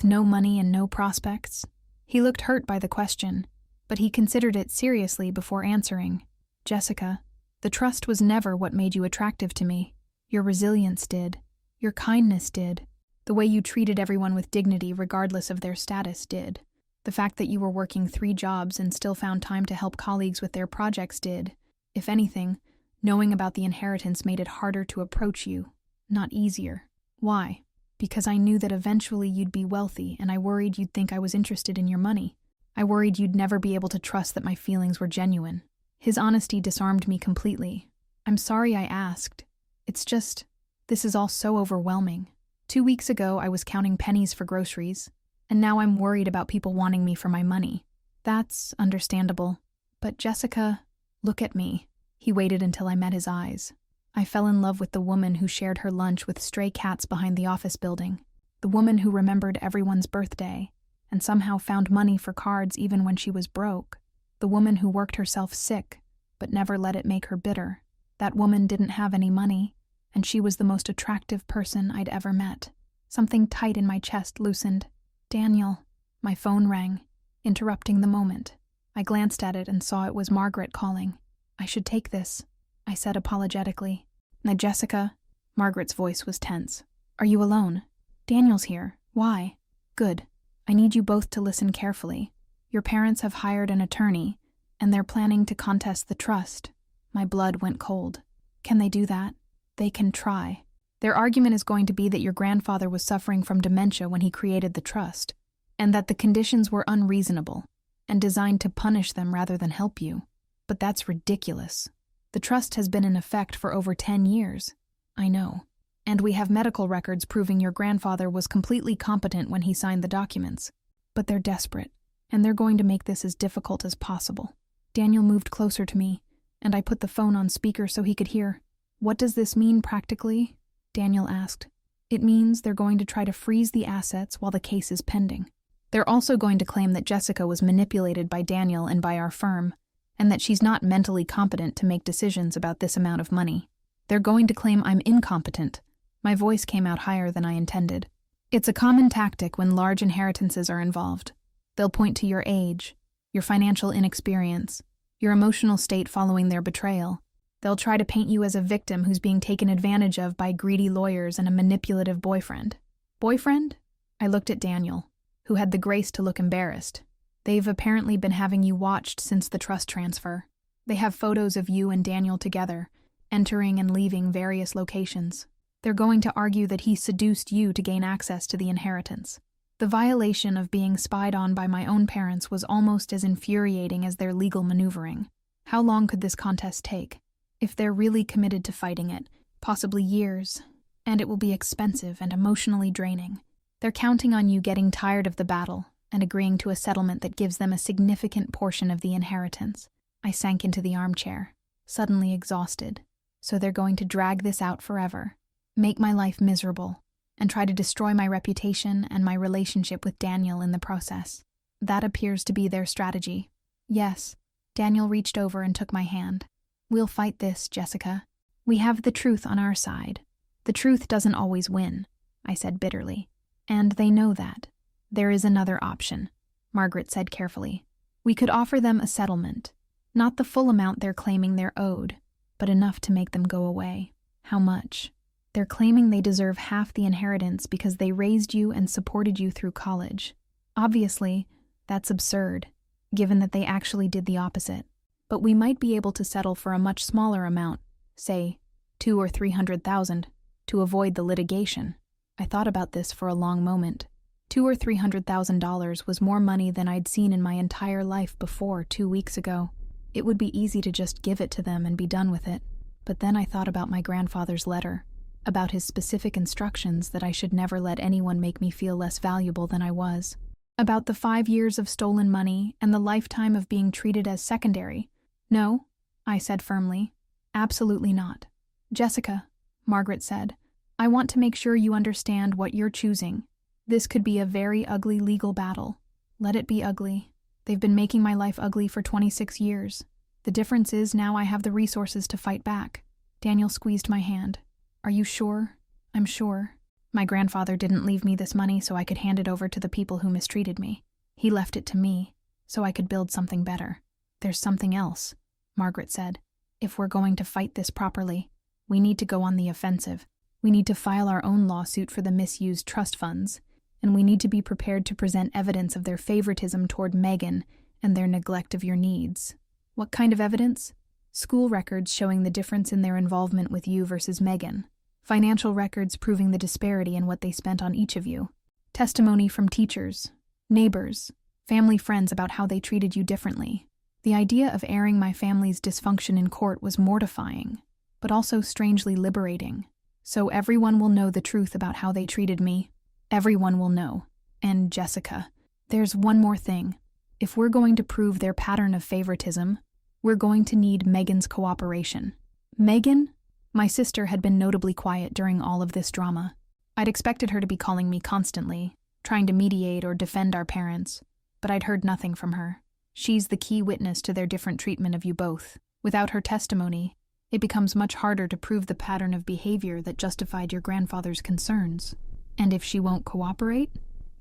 no money and no prospects? He looked hurt by the question, but he considered it seriously before answering. Jessica, the trust was never what made you attractive to me. Your resilience did. Your kindness did. The way you treated everyone with dignity regardless of their status did. The fact that you were working 3 jobs and still found time to help colleagues with their projects did. If anything, knowing about the inheritance made it harder to approach you, not easier. Why? Because I knew that eventually you'd be wealthy, and I worried you'd think I was interested in your money. I worried you'd never be able to trust that my feelings were genuine. His honesty disarmed me completely. I'm sorry I asked. It's just, this is all so overwhelming. 2 weeks ago, I was counting pennies for groceries, and now I'm worried about people wanting me for my money. That's understandable. But Jessica, look at me. He waited until I met his eyes. I fell in love with the woman who shared her lunch with stray cats behind the office building, the woman who remembered everyone's birthday, and somehow found money for cards even when she was broke. The woman who worked herself sick, but never let it make her bitter. That woman didn't have any money, and she was the most attractive person I'd ever met. Something tight in my chest loosened. "Daniel." My phone rang, interrupting the moment. I glanced at it and saw it was Margaret calling. "I should take this," I said apologetically. "Now, Jessica." Margaret's voice was tense. "Are you alone?" "Daniel's here. Why?" "Good. I need you both to listen carefully. Your parents have hired an attorney, and they're planning to contest the trust." My blood went cold. "Can they do that?" "They can try. Their argument is going to be that your grandfather was suffering from dementia when he created the trust, and that the conditions were unreasonable and designed to punish them rather than help you. But that's ridiculous. The trust has been in effect for over 10 years. I know. And we have medical records proving your grandfather was completely competent when he signed the documents. But they're desperate, and they're going to make this as difficult as possible." Daniel moved closer to me, and I put the phone on speaker so he could hear. "What does this mean practically?" Daniel asked. "It means they're going to try to freeze the assets while the case is pending. They're also going to claim that Jessica was manipulated by Daniel and by our firm, and that she's not mentally competent to make decisions about this amount of money. They're going to claim I'm incompetent." My voice came out higher than I intended. "It's a common tactic when large inheritances are involved. They'll point to your age, your financial inexperience, your emotional state following their betrayal. They'll try to paint you as a victim who's being taken advantage of by greedy lawyers and a manipulative boyfriend." "Boyfriend?" I looked at Daniel, who had the grace to look embarrassed. "They've apparently been having you watched since the trust transfer. They have photos of you and Daniel together, entering and leaving various locations. They're going to argue that he seduced you to gain access to the inheritance." The violation of being spied on by my own parents was almost as infuriating as their legal maneuvering. How long could this contest take? If they're really committed to fighting it, possibly years, and it will be expensive and emotionally draining. They're counting on you getting tired of the battle and agreeing to a settlement that gives them a significant portion of the inheritance. I sank into the armchair, suddenly exhausted. So they're going to drag this out forever, make my life miserable, and try to destroy my reputation and my relationship with Daniel in the process. That appears to be their strategy. "Yes." Daniel reached over and took my hand. "We'll fight this, Jessica. We have the truth on our side. The truth doesn't always win," I said bitterly. "And they know that. There is another option," Margaret said carefully. "We could offer them a settlement. Not the full amount they're claiming they're owed, but enough to make them go away." "How much?" "They're claiming they deserve half the inheritance because they raised you and supported you through college. Obviously, that's absurd, given that they actually did the opposite. But we might be able to settle for a much smaller amount, say $200,000 or $300,000, to avoid the litigation." I thought about this for a long moment. $200,000 or $300,000 was more money than I'd seen in my entire life before 2 weeks ago. It would be easy to just give it to them and be done with it. But then I thought about my grandfather's letter, about his specific instructions that I should never let anyone make me feel less valuable than I was, about the 5 years of stolen money and the lifetime of being treated as secondary. "No," I said firmly. "Absolutely not." "Jessica," Margaret said, "I want to make sure you understand what you're choosing. This could be a very ugly legal battle. Let it be ugly. They've been making my life ugly for 26 years. The difference is now I have the resources to fight back." Daniel squeezed my hand. "Are you sure?" "I'm sure. My grandfather didn't leave me this money so I could hand it over to the people who mistreated me. He left it to me so I could build something better." "There's something else," Margaret said. "If we're going to fight this properly, we need to go on the offensive. We need to file our own lawsuit for the misused trust funds, and we need to be prepared to present evidence of their favoritism toward Megan and their neglect of your needs." "What kind of evidence?" "School records showing the difference in their involvement with you versus Megan. Financial records proving the disparity in what they spent on each of you. Testimony from teachers, neighbors, family friends about how they treated you differently." The idea of airing my family's dysfunction in court was mortifying, but also strangely liberating. So everyone will know the truth about how they treated me. Everyone will know. And Jessica, there's one more thing. If we're going to prove their pattern of favoritism, we're going to need Megan's cooperation. Megan? My sister had been notably quiet during all of this drama. I'd expected her to be calling me constantly, trying to mediate or defend our parents, but I'd heard nothing from her. She's the key witness to their different treatment of you both. Without her testimony, it becomes much harder to prove the pattern of behavior that justified your grandfather's concerns. And if she won't cooperate,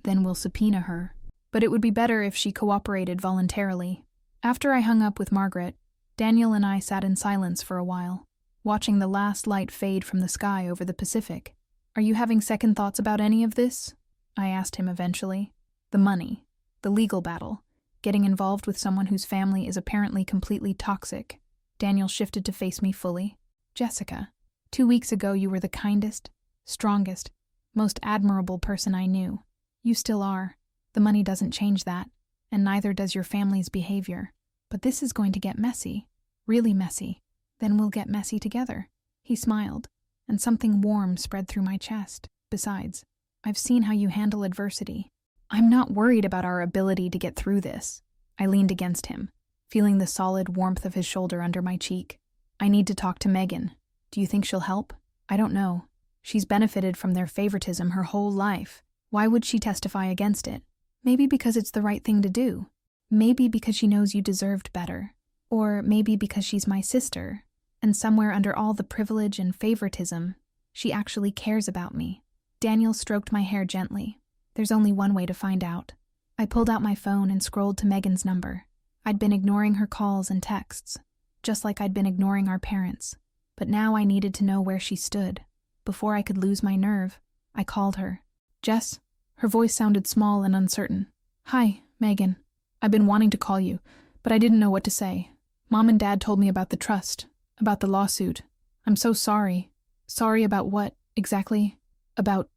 then we'll subpoena her. But it would be better if she cooperated voluntarily. After I hung up with Margaret, Daniel and I sat in silence for a while, watching the last light fade from the sky over the Pacific. "Are you having second thoughts about any of this?" I asked him eventually. The money, the legal battle, getting involved with someone whose family is apparently completely toxic. Daniel shifted to face me fully. "Jessica, 2 weeks ago you were the kindest, strongest, most admirable person I knew. You still are. The money doesn't change that, and neither does your family's behavior. But this is going to get messy, really messy. Then we'll get messy together." He smiled, and something warm spread through my chest. "Besides, I've seen how you handle adversity. I'm not worried about our ability to get through this." I leaned against him, feeling the solid warmth of his shoulder under my cheek. "I need to talk to Megan. Do you think she'll help?" "I don't know. She's benefited from their favoritism her whole life. Why would she testify against it? Maybe because it's the right thing to do. Maybe because she knows you deserved better. Or maybe because she's my sister, and somewhere under all the privilege and favoritism, she actually cares about me." Daniel stroked my hair gently. "There's only one way to find out." I pulled out my phone and scrolled to Megan's number. I'd been ignoring her calls and texts, just like I'd been ignoring our parents. But now I needed to know where she stood. Before I could lose my nerve, I called her. "Jess?" Her voice sounded small and uncertain. "Hi, Megan. I've been wanting to call you, but I didn't know what to say. Mom and Dad told me about the trust, about the lawsuit. I'm so sorry. Sorry about what, exactly? About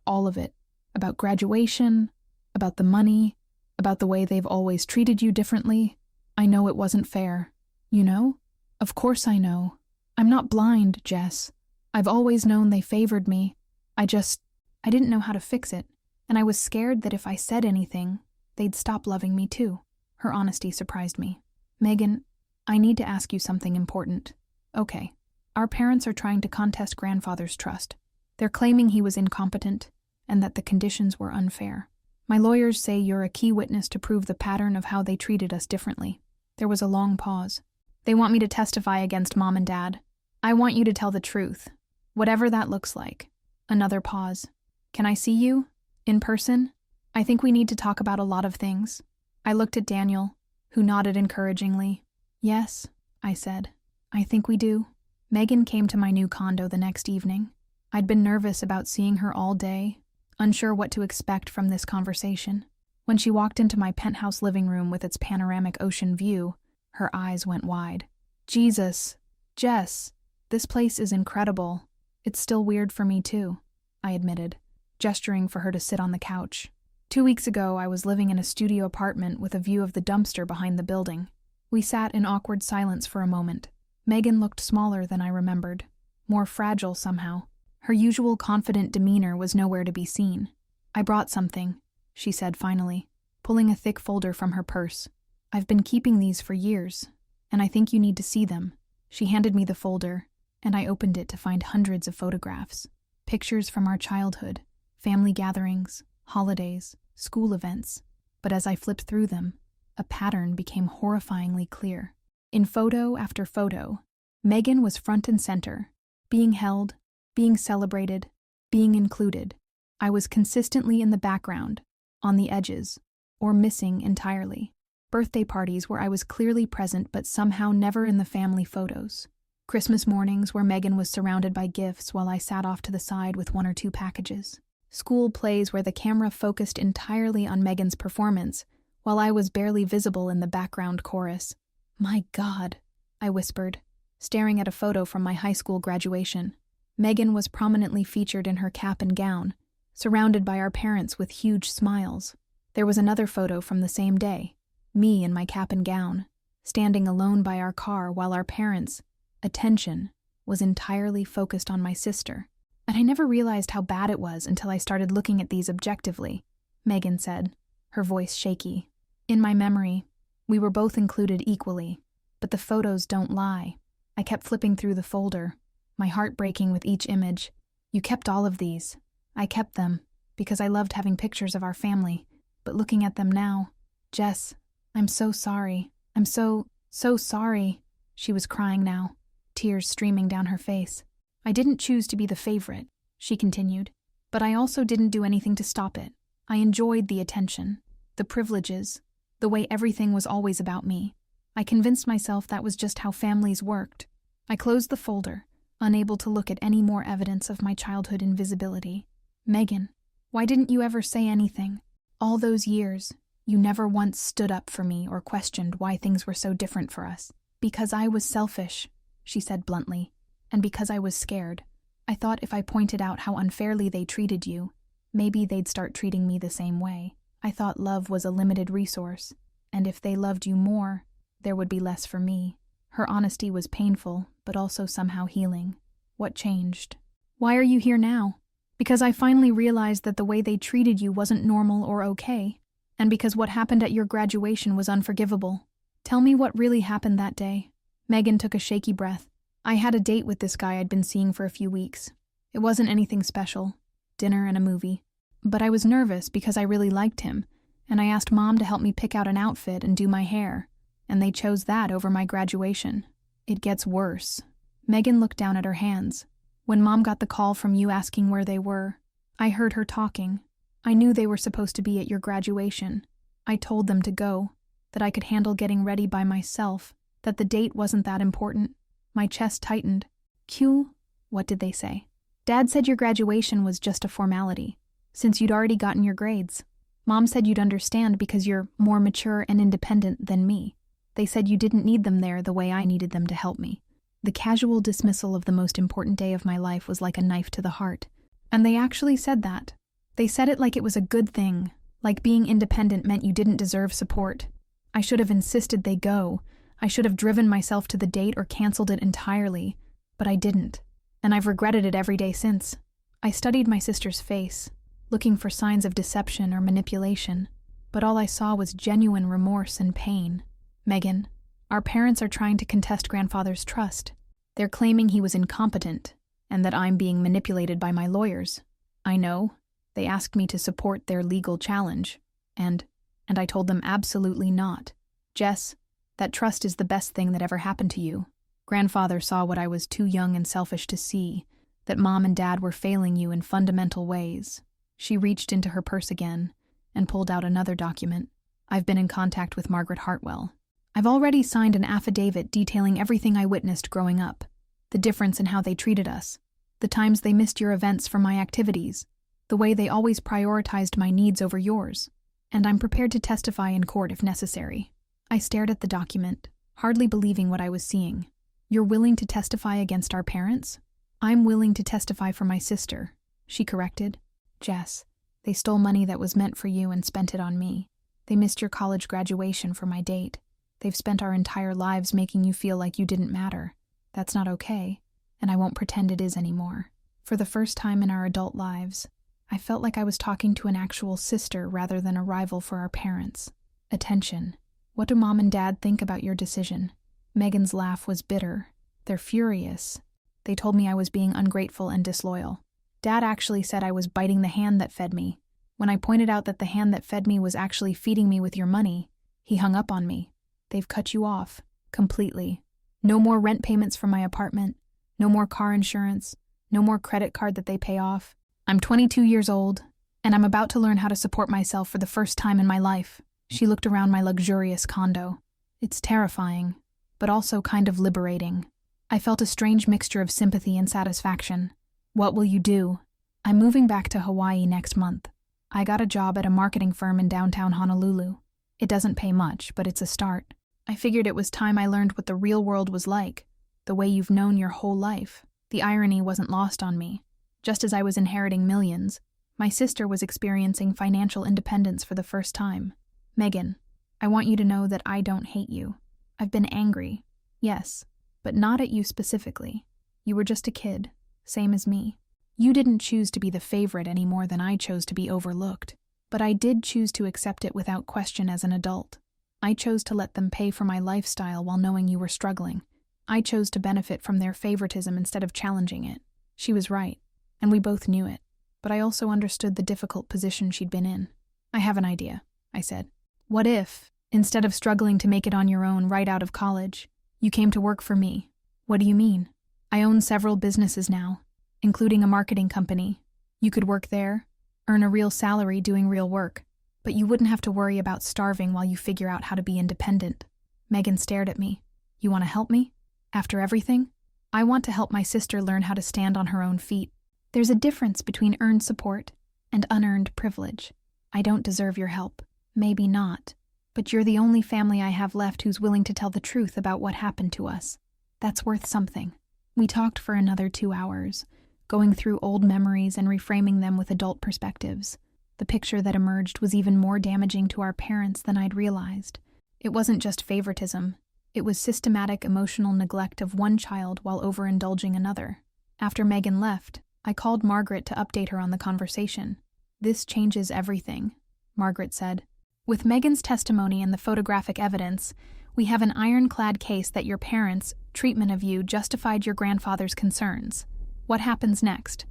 all of it. About graduation, about the money, about the way they've always treated you differently. I know it wasn't fair. You know? Of course I know. I'm not blind, Jess. I've always known they favored me. I didn't know how to fix it, and I was scared that if I said anything, they'd stop loving me too." Her honesty surprised me. "Megan, I need to ask you something important." "Okay. Our parents are trying to contest grandfather's trust. They're claiming he was incompetent and that the conditions were unfair. My lawyers say you're a key witness to prove the pattern of how they treated us differently." There was a long pause. "They want me to testify against Mom and Dad. I want you to tell the truth, whatever that looks like." Another pause. "Can I see you? In person? I think we need to talk about a lot of things." I looked at Daniel, who nodded encouragingly. "Yes," I said. "I think we do." Megan came to my new condo the next evening. I'd been nervous about seeing her all day, unsure what to expect from this conversation. When she walked into my penthouse living room with its panoramic ocean view, her eyes went wide. "Jesus, Jess, this place is incredible. It's still weird for me too," I admitted, gesturing for her to sit on the couch. 2 weeks ago, I was living in a studio apartment with a view of the dumpster behind the building. We sat in awkward silence for a moment. Megan looked smaller than I remembered, more fragile somehow. Her usual confident demeanor was nowhere to be seen. "I brought something," she said finally, pulling a thick folder from her purse. "I've been keeping these for years, and I think you need to see them." She handed me the folder, and I opened it to find hundreds of photographs. Pictures from our childhood, family gatherings, holidays, school events. But as I flipped through them, a pattern became horrifyingly clear. In photo after photo, Megan was front and center, being held, being celebrated, being included. I was consistently in the background, on the edges, or missing entirely. Birthday parties where I was clearly present but somehow never in the family photos. Christmas mornings where Megan was surrounded by gifts while I sat off to the side with 1 or 2 packages. School plays where the camera focused entirely on Megan's performance, while I was barely visible in the background chorus. "My God," I whispered, staring at a photo from my high school graduation. Megan was prominently featured in her cap and gown, surrounded by our parents with huge smiles. There was another photo from the same day, me in my cap and gown, standing alone by our car while our parents' attention was entirely focused on my sister. "And I never realized how bad it was until I started looking at these objectively," Megan said, her voice shaky. "In my memory, we were both included equally, but the photos don't lie." I kept flipping through the folder, my heart breaking with each image. "You kept all of these." "I kept them because I loved having pictures of our family, but looking at them now, Jess, I'm so sorry. I'm so sorry. She was crying now, tears streaming down her face. I didn't choose to be the favorite, she continued, but I also didn't do anything to stop it. I enjoyed the attention, the privileges, the way everything was always about me. I convinced myself that was just how families worked. I closed the folder, unable to look at any more evidence of my childhood invisibility. Megan, why didn't you ever say anything? All those years, you never once stood up for me or questioned why things were so different for us. Because I was selfish, she said bluntly, and because I was scared. I thought if I pointed out how unfairly they treated you, maybe they'd start treating me the same way. I thought love was a limited resource, and if they loved you more, there would be less for me. Her honesty was painful, but also somehow healing. What changed? Why are you here now? Because I finally realized that the way they treated you wasn't normal or okay, and because what happened at your graduation was unforgivable. Tell me what really happened that day. Megan took a shaky breath. I had a date with this guy I'd been seeing for a few weeks. It wasn't anything special, dinner and a movie. But I was nervous because I really liked him, and I asked Mom to help me pick out an outfit and do my hair, and they chose that over my graduation. It gets worse. Megan looked down at her hands. When Mom got the call from you asking where they were, I heard her talking. I knew they were supposed to be at your graduation. I told them to go, that I could handle getting ready by myself, that the date wasn't that important. My chest tightened. Q, what did they say? Dad said your graduation was just a formality, since you'd already gotten your grades. Mom said you'd understand because you're more mature and independent than me. They said you didn't need them there the way I needed them to help me. The casual dismissal of the most important day of my life was like a knife to the heart. And they actually said that. They said it like it was a good thing, like being independent meant you didn't deserve support. I should have insisted they go. I should have driven myself to the date or canceled it entirely, but I didn't. And I've regretted it every day since. I studied my sister's face, looking for signs of deception or manipulation, but all I saw was genuine remorse and pain. Megan, our parents are trying to contest grandfather's trust. They're claiming he was incompetent, and that I'm being manipulated by my lawyers. I know. They asked me to support their legal challenge, and I told them absolutely not. Jess, that trust is the best thing that ever happened to you. Grandfather saw what I was too young and selfish to see, that Mom and Dad were failing you in fundamental ways. She reached into her purse again and pulled out another document. I've been in contact with Margaret Hartwell. I've already signed an affidavit detailing everything I witnessed growing up, the difference in how they treated us, the times they missed your events for my activities, the way they always prioritized my needs over yours, and I'm prepared to testify in court if necessary. I stared at the document, hardly believing what I was seeing. You're willing to testify against our parents? I'm willing to testify for my sister, she corrected. Jess, they stole money that was meant for you and spent it on me. They missed your college graduation for my date. They've spent our entire lives making you feel like you didn't matter. That's not okay, and I won't pretend it is anymore. For the first time in our adult lives, I felt like I was talking to an actual sister rather than a rival for our parents. Attention. What do Mom and Dad think about your decision? Megan's laugh was bitter. They're furious. They told me I was being ungrateful and disloyal. Dad actually said I was biting the hand that fed me. When I pointed out that the hand that fed me was actually feeding me with your money, he hung up on me. They've cut you off. Completely. No more rent payments for my apartment. No more car insurance. No more credit card that they pay off. I'm 22 years old, and I'm about to learn how to support myself for the first time in my life. She looked around my luxurious condo. It's terrifying, but also kind of liberating. I felt a strange mixture of sympathy and satisfaction. What will you do? I'm moving back to Hawaii next month. I got a job at a marketing firm in downtown Honolulu. It doesn't pay much, but it's a start. I figured it was time I learned what the real world was like, the way you've known your whole life. The irony wasn't lost on me. Just as I was inheriting millions, my sister was experiencing financial independence for the first time. Megan, I want you to know that I don't hate you. I've been angry, yes, but not at you specifically. You were just a kid, same as me. You didn't choose to be the favorite any more than I chose to be overlooked, but I did choose to accept it without question as an adult. I chose to let them pay for my lifestyle while knowing you were struggling. I chose to benefit from their favoritism instead of challenging it. She was right, and we both knew it. but I also understood the difficult position she'd been in. "I have an idea," I said. "What if, instead of struggling to make it on your own right out of college, you came to work for me?" "What do you mean?" "I own several businesses now, including a marketing company. You could work there, earn a real salary doing real work, but you wouldn't have to worry about starving while you figure out how to be independent." Megan stared at me. "You want to help me? After everything?" "I want to help my sister learn how to stand on her own feet. There's a difference between earned support and unearned privilege. I don't deserve your help. Maybe not. But you're the only family I have left who's willing to tell the truth about what happened to us. That's worth something." We talked for another 2 hours, going through old memories and reframing them with adult perspectives. The picture that emerged was even more damaging to our parents than I'd realized. It wasn't just favoritism. It was systematic emotional neglect of one child while overindulging another. After Megan left, I called Margaret to update her on the conversation. "This changes everything," Margaret said. "With Megan's testimony and the photographic evidence, we have an ironclad case that your parents' treatment of you justified your grandfather's concerns. What happens next?"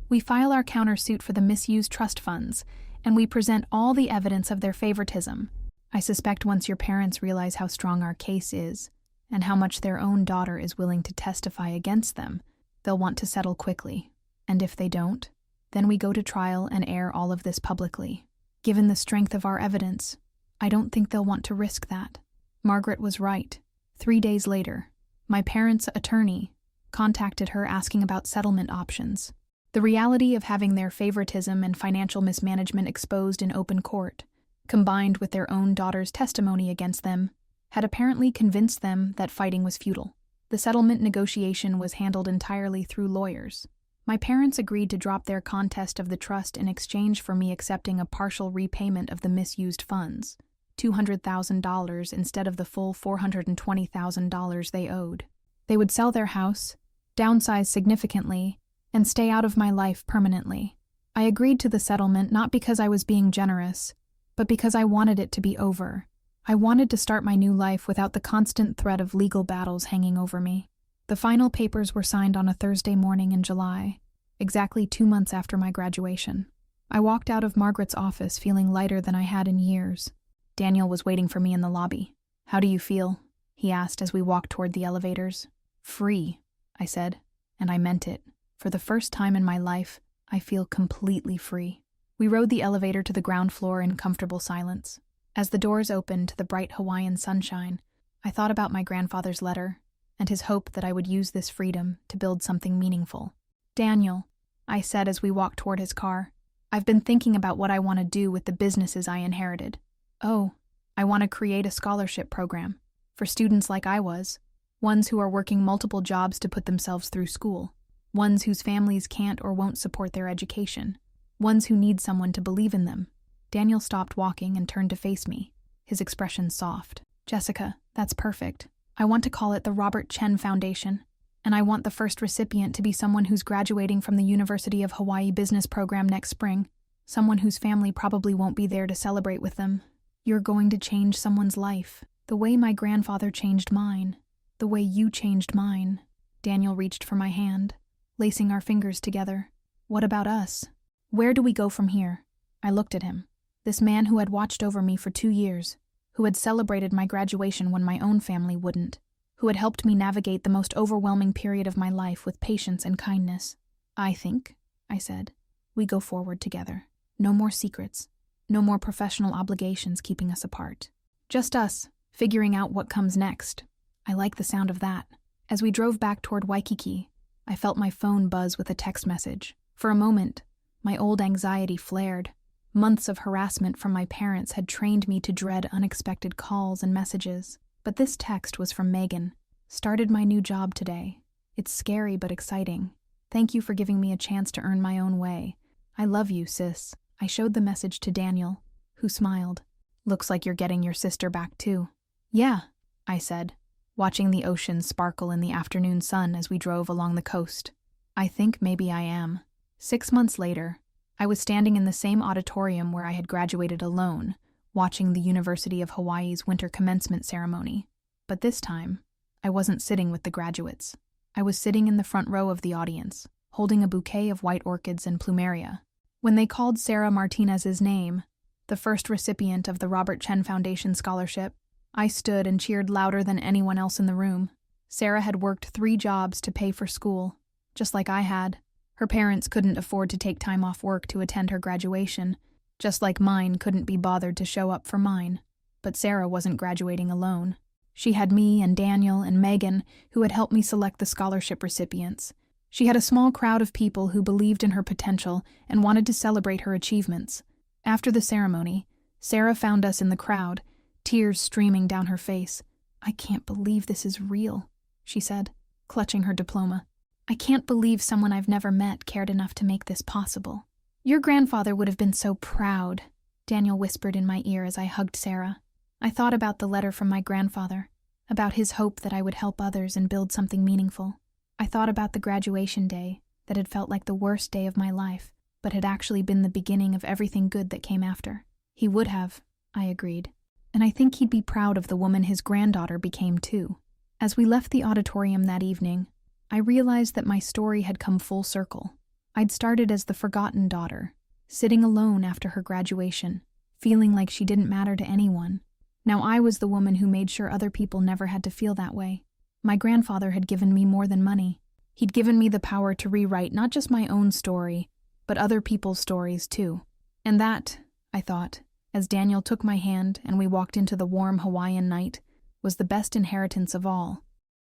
"We file our countersuit for the misused trust funds, and we present all the evidence of their favoritism. I suspect once your parents realize how strong our case is, and how much their own daughter is willing to testify against them, they'll want to settle quickly. And if they don't, then we go to trial and air all of this publicly. Given the strength of our evidence, I don't think they'll want to risk that." Margaret was right. 3 days later, my parents' attorney contacted her asking about settlement options. The reality of having their favoritism and financial mismanagement exposed in open court, combined with their own daughter's testimony against them, had apparently convinced them that fighting was futile. The settlement negotiation was handled entirely through lawyers. My parents agreed to drop their contest of the trust in exchange for me accepting a partial repayment of the misused funds, $200,000 instead of the full $420,000 they owed. They would sell their house, downsize significantly, and stay out of my life permanently. I agreed to the settlement not because I was being generous, but because I wanted it to be over. I wanted to start my new life without the constant threat of legal battles hanging over me. The final papers were signed on a Thursday morning in July, exactly 2 months after my graduation. I walked out of Margaret's office feeling lighter than I had in years. Daniel was waiting for me in the lobby. "How do you feel?" he asked as we walked toward the elevators. "Free," I said, and I meant it. For the first time in my life, I feel completely free. We rode the elevator to the ground floor in comfortable silence. As the doors opened to the bright Hawaiian sunshine, I thought about my grandfather's letter and his hope that I would use this freedom to build something meaningful. "Daniel," I said as we walked toward his car, "I've been thinking about what I want to do with the businesses I inherited." "Oh, I want to create a scholarship program for students like I was, ones who are working multiple jobs to put themselves through school, ones whose families can't or won't support their education, ones who need someone to believe in them." Daniel stopped walking and turned to face me, his expression soft. "Jessica, that's perfect. I want to call it the Robert Chen Foundation, and I want the first recipient to be someone who's graduating from the University of Hawaii business program next spring, someone whose family probably won't be there to celebrate with them. You're going to change someone's life, the way my grandfather changed mine, the way you changed mine." Daniel reached for my hand, lacing our fingers together. "What about us? Where do we go from here?" I looked at him. This man who had watched over me for 2 years, who had celebrated my graduation when my own family wouldn't, who had helped me navigate the most overwhelming period of my life with patience and kindness. "I think," I said, "we go forward together. No more secrets, no more professional obligations keeping us apart. Just us, figuring out what comes next." I like the sound of that. As we drove back toward Waikiki, I felt my phone buzz with a text message. For a moment, my old anxiety flared. Months of harassment from my parents had trained me to dread unexpected calls and messages. But this text was from Megan. "Started my new job today. It's scary but exciting. Thank you for giving me a chance to earn my own way. I love you, sis." I showed the message to Daniel, who smiled. "Looks like you're getting your sister back too." "Yeah," I said, watching the ocean sparkle in the afternoon sun as we drove along the coast. "I think maybe I am." 6 months later, I was standing in the same auditorium where I had graduated alone, watching the University of Hawaii's winter commencement ceremony. But this time, I wasn't sitting with the graduates. I was sitting in the front row of the audience, holding a bouquet of white orchids and plumeria. When they called Sarah Martinez's name, the first recipient of the Robert Chen Foundation scholarship, I stood and cheered louder than anyone else in the room. Sarah had worked 3 jobs to pay for school, just like I had. Her parents couldn't afford to take time off work to attend her graduation, just like mine couldn't be bothered to show up for mine. But Sarah wasn't graduating alone. She had me and Daniel and Megan, who had helped me select the scholarship recipients. She had a small crowd of people who believed in her potential and wanted to celebrate her achievements. After the ceremony, Sarah found us in the crowd, tears streaming down her face. "I can't believe this is real," she said, clutching her diploma. "I can't believe someone I've never met cared enough to make this possible." "Your grandfather would have been so proud," Daniel whispered in my ear as I hugged Sarah. I thought about the letter from my grandfather, about his hope that I would help others and build something meaningful. I thought about the graduation day that had felt like the worst day of my life, but had actually been the beginning of everything good that came after. He would have, I agreed. And I think he'd be proud of the woman his granddaughter became too. As we left the auditorium that evening, I realized that my story had come full circle. I'd started as the forgotten daughter, sitting alone after her graduation, feeling like she didn't matter to anyone. Now I was the woman who made sure other people never had to feel that way. My grandfather had given me more than money. He'd given me the power to rewrite not just my own story, but other people's stories too. And that, I thought, as Daniel took my hand and we walked into the warm Hawaiian night, was the best inheritance of all.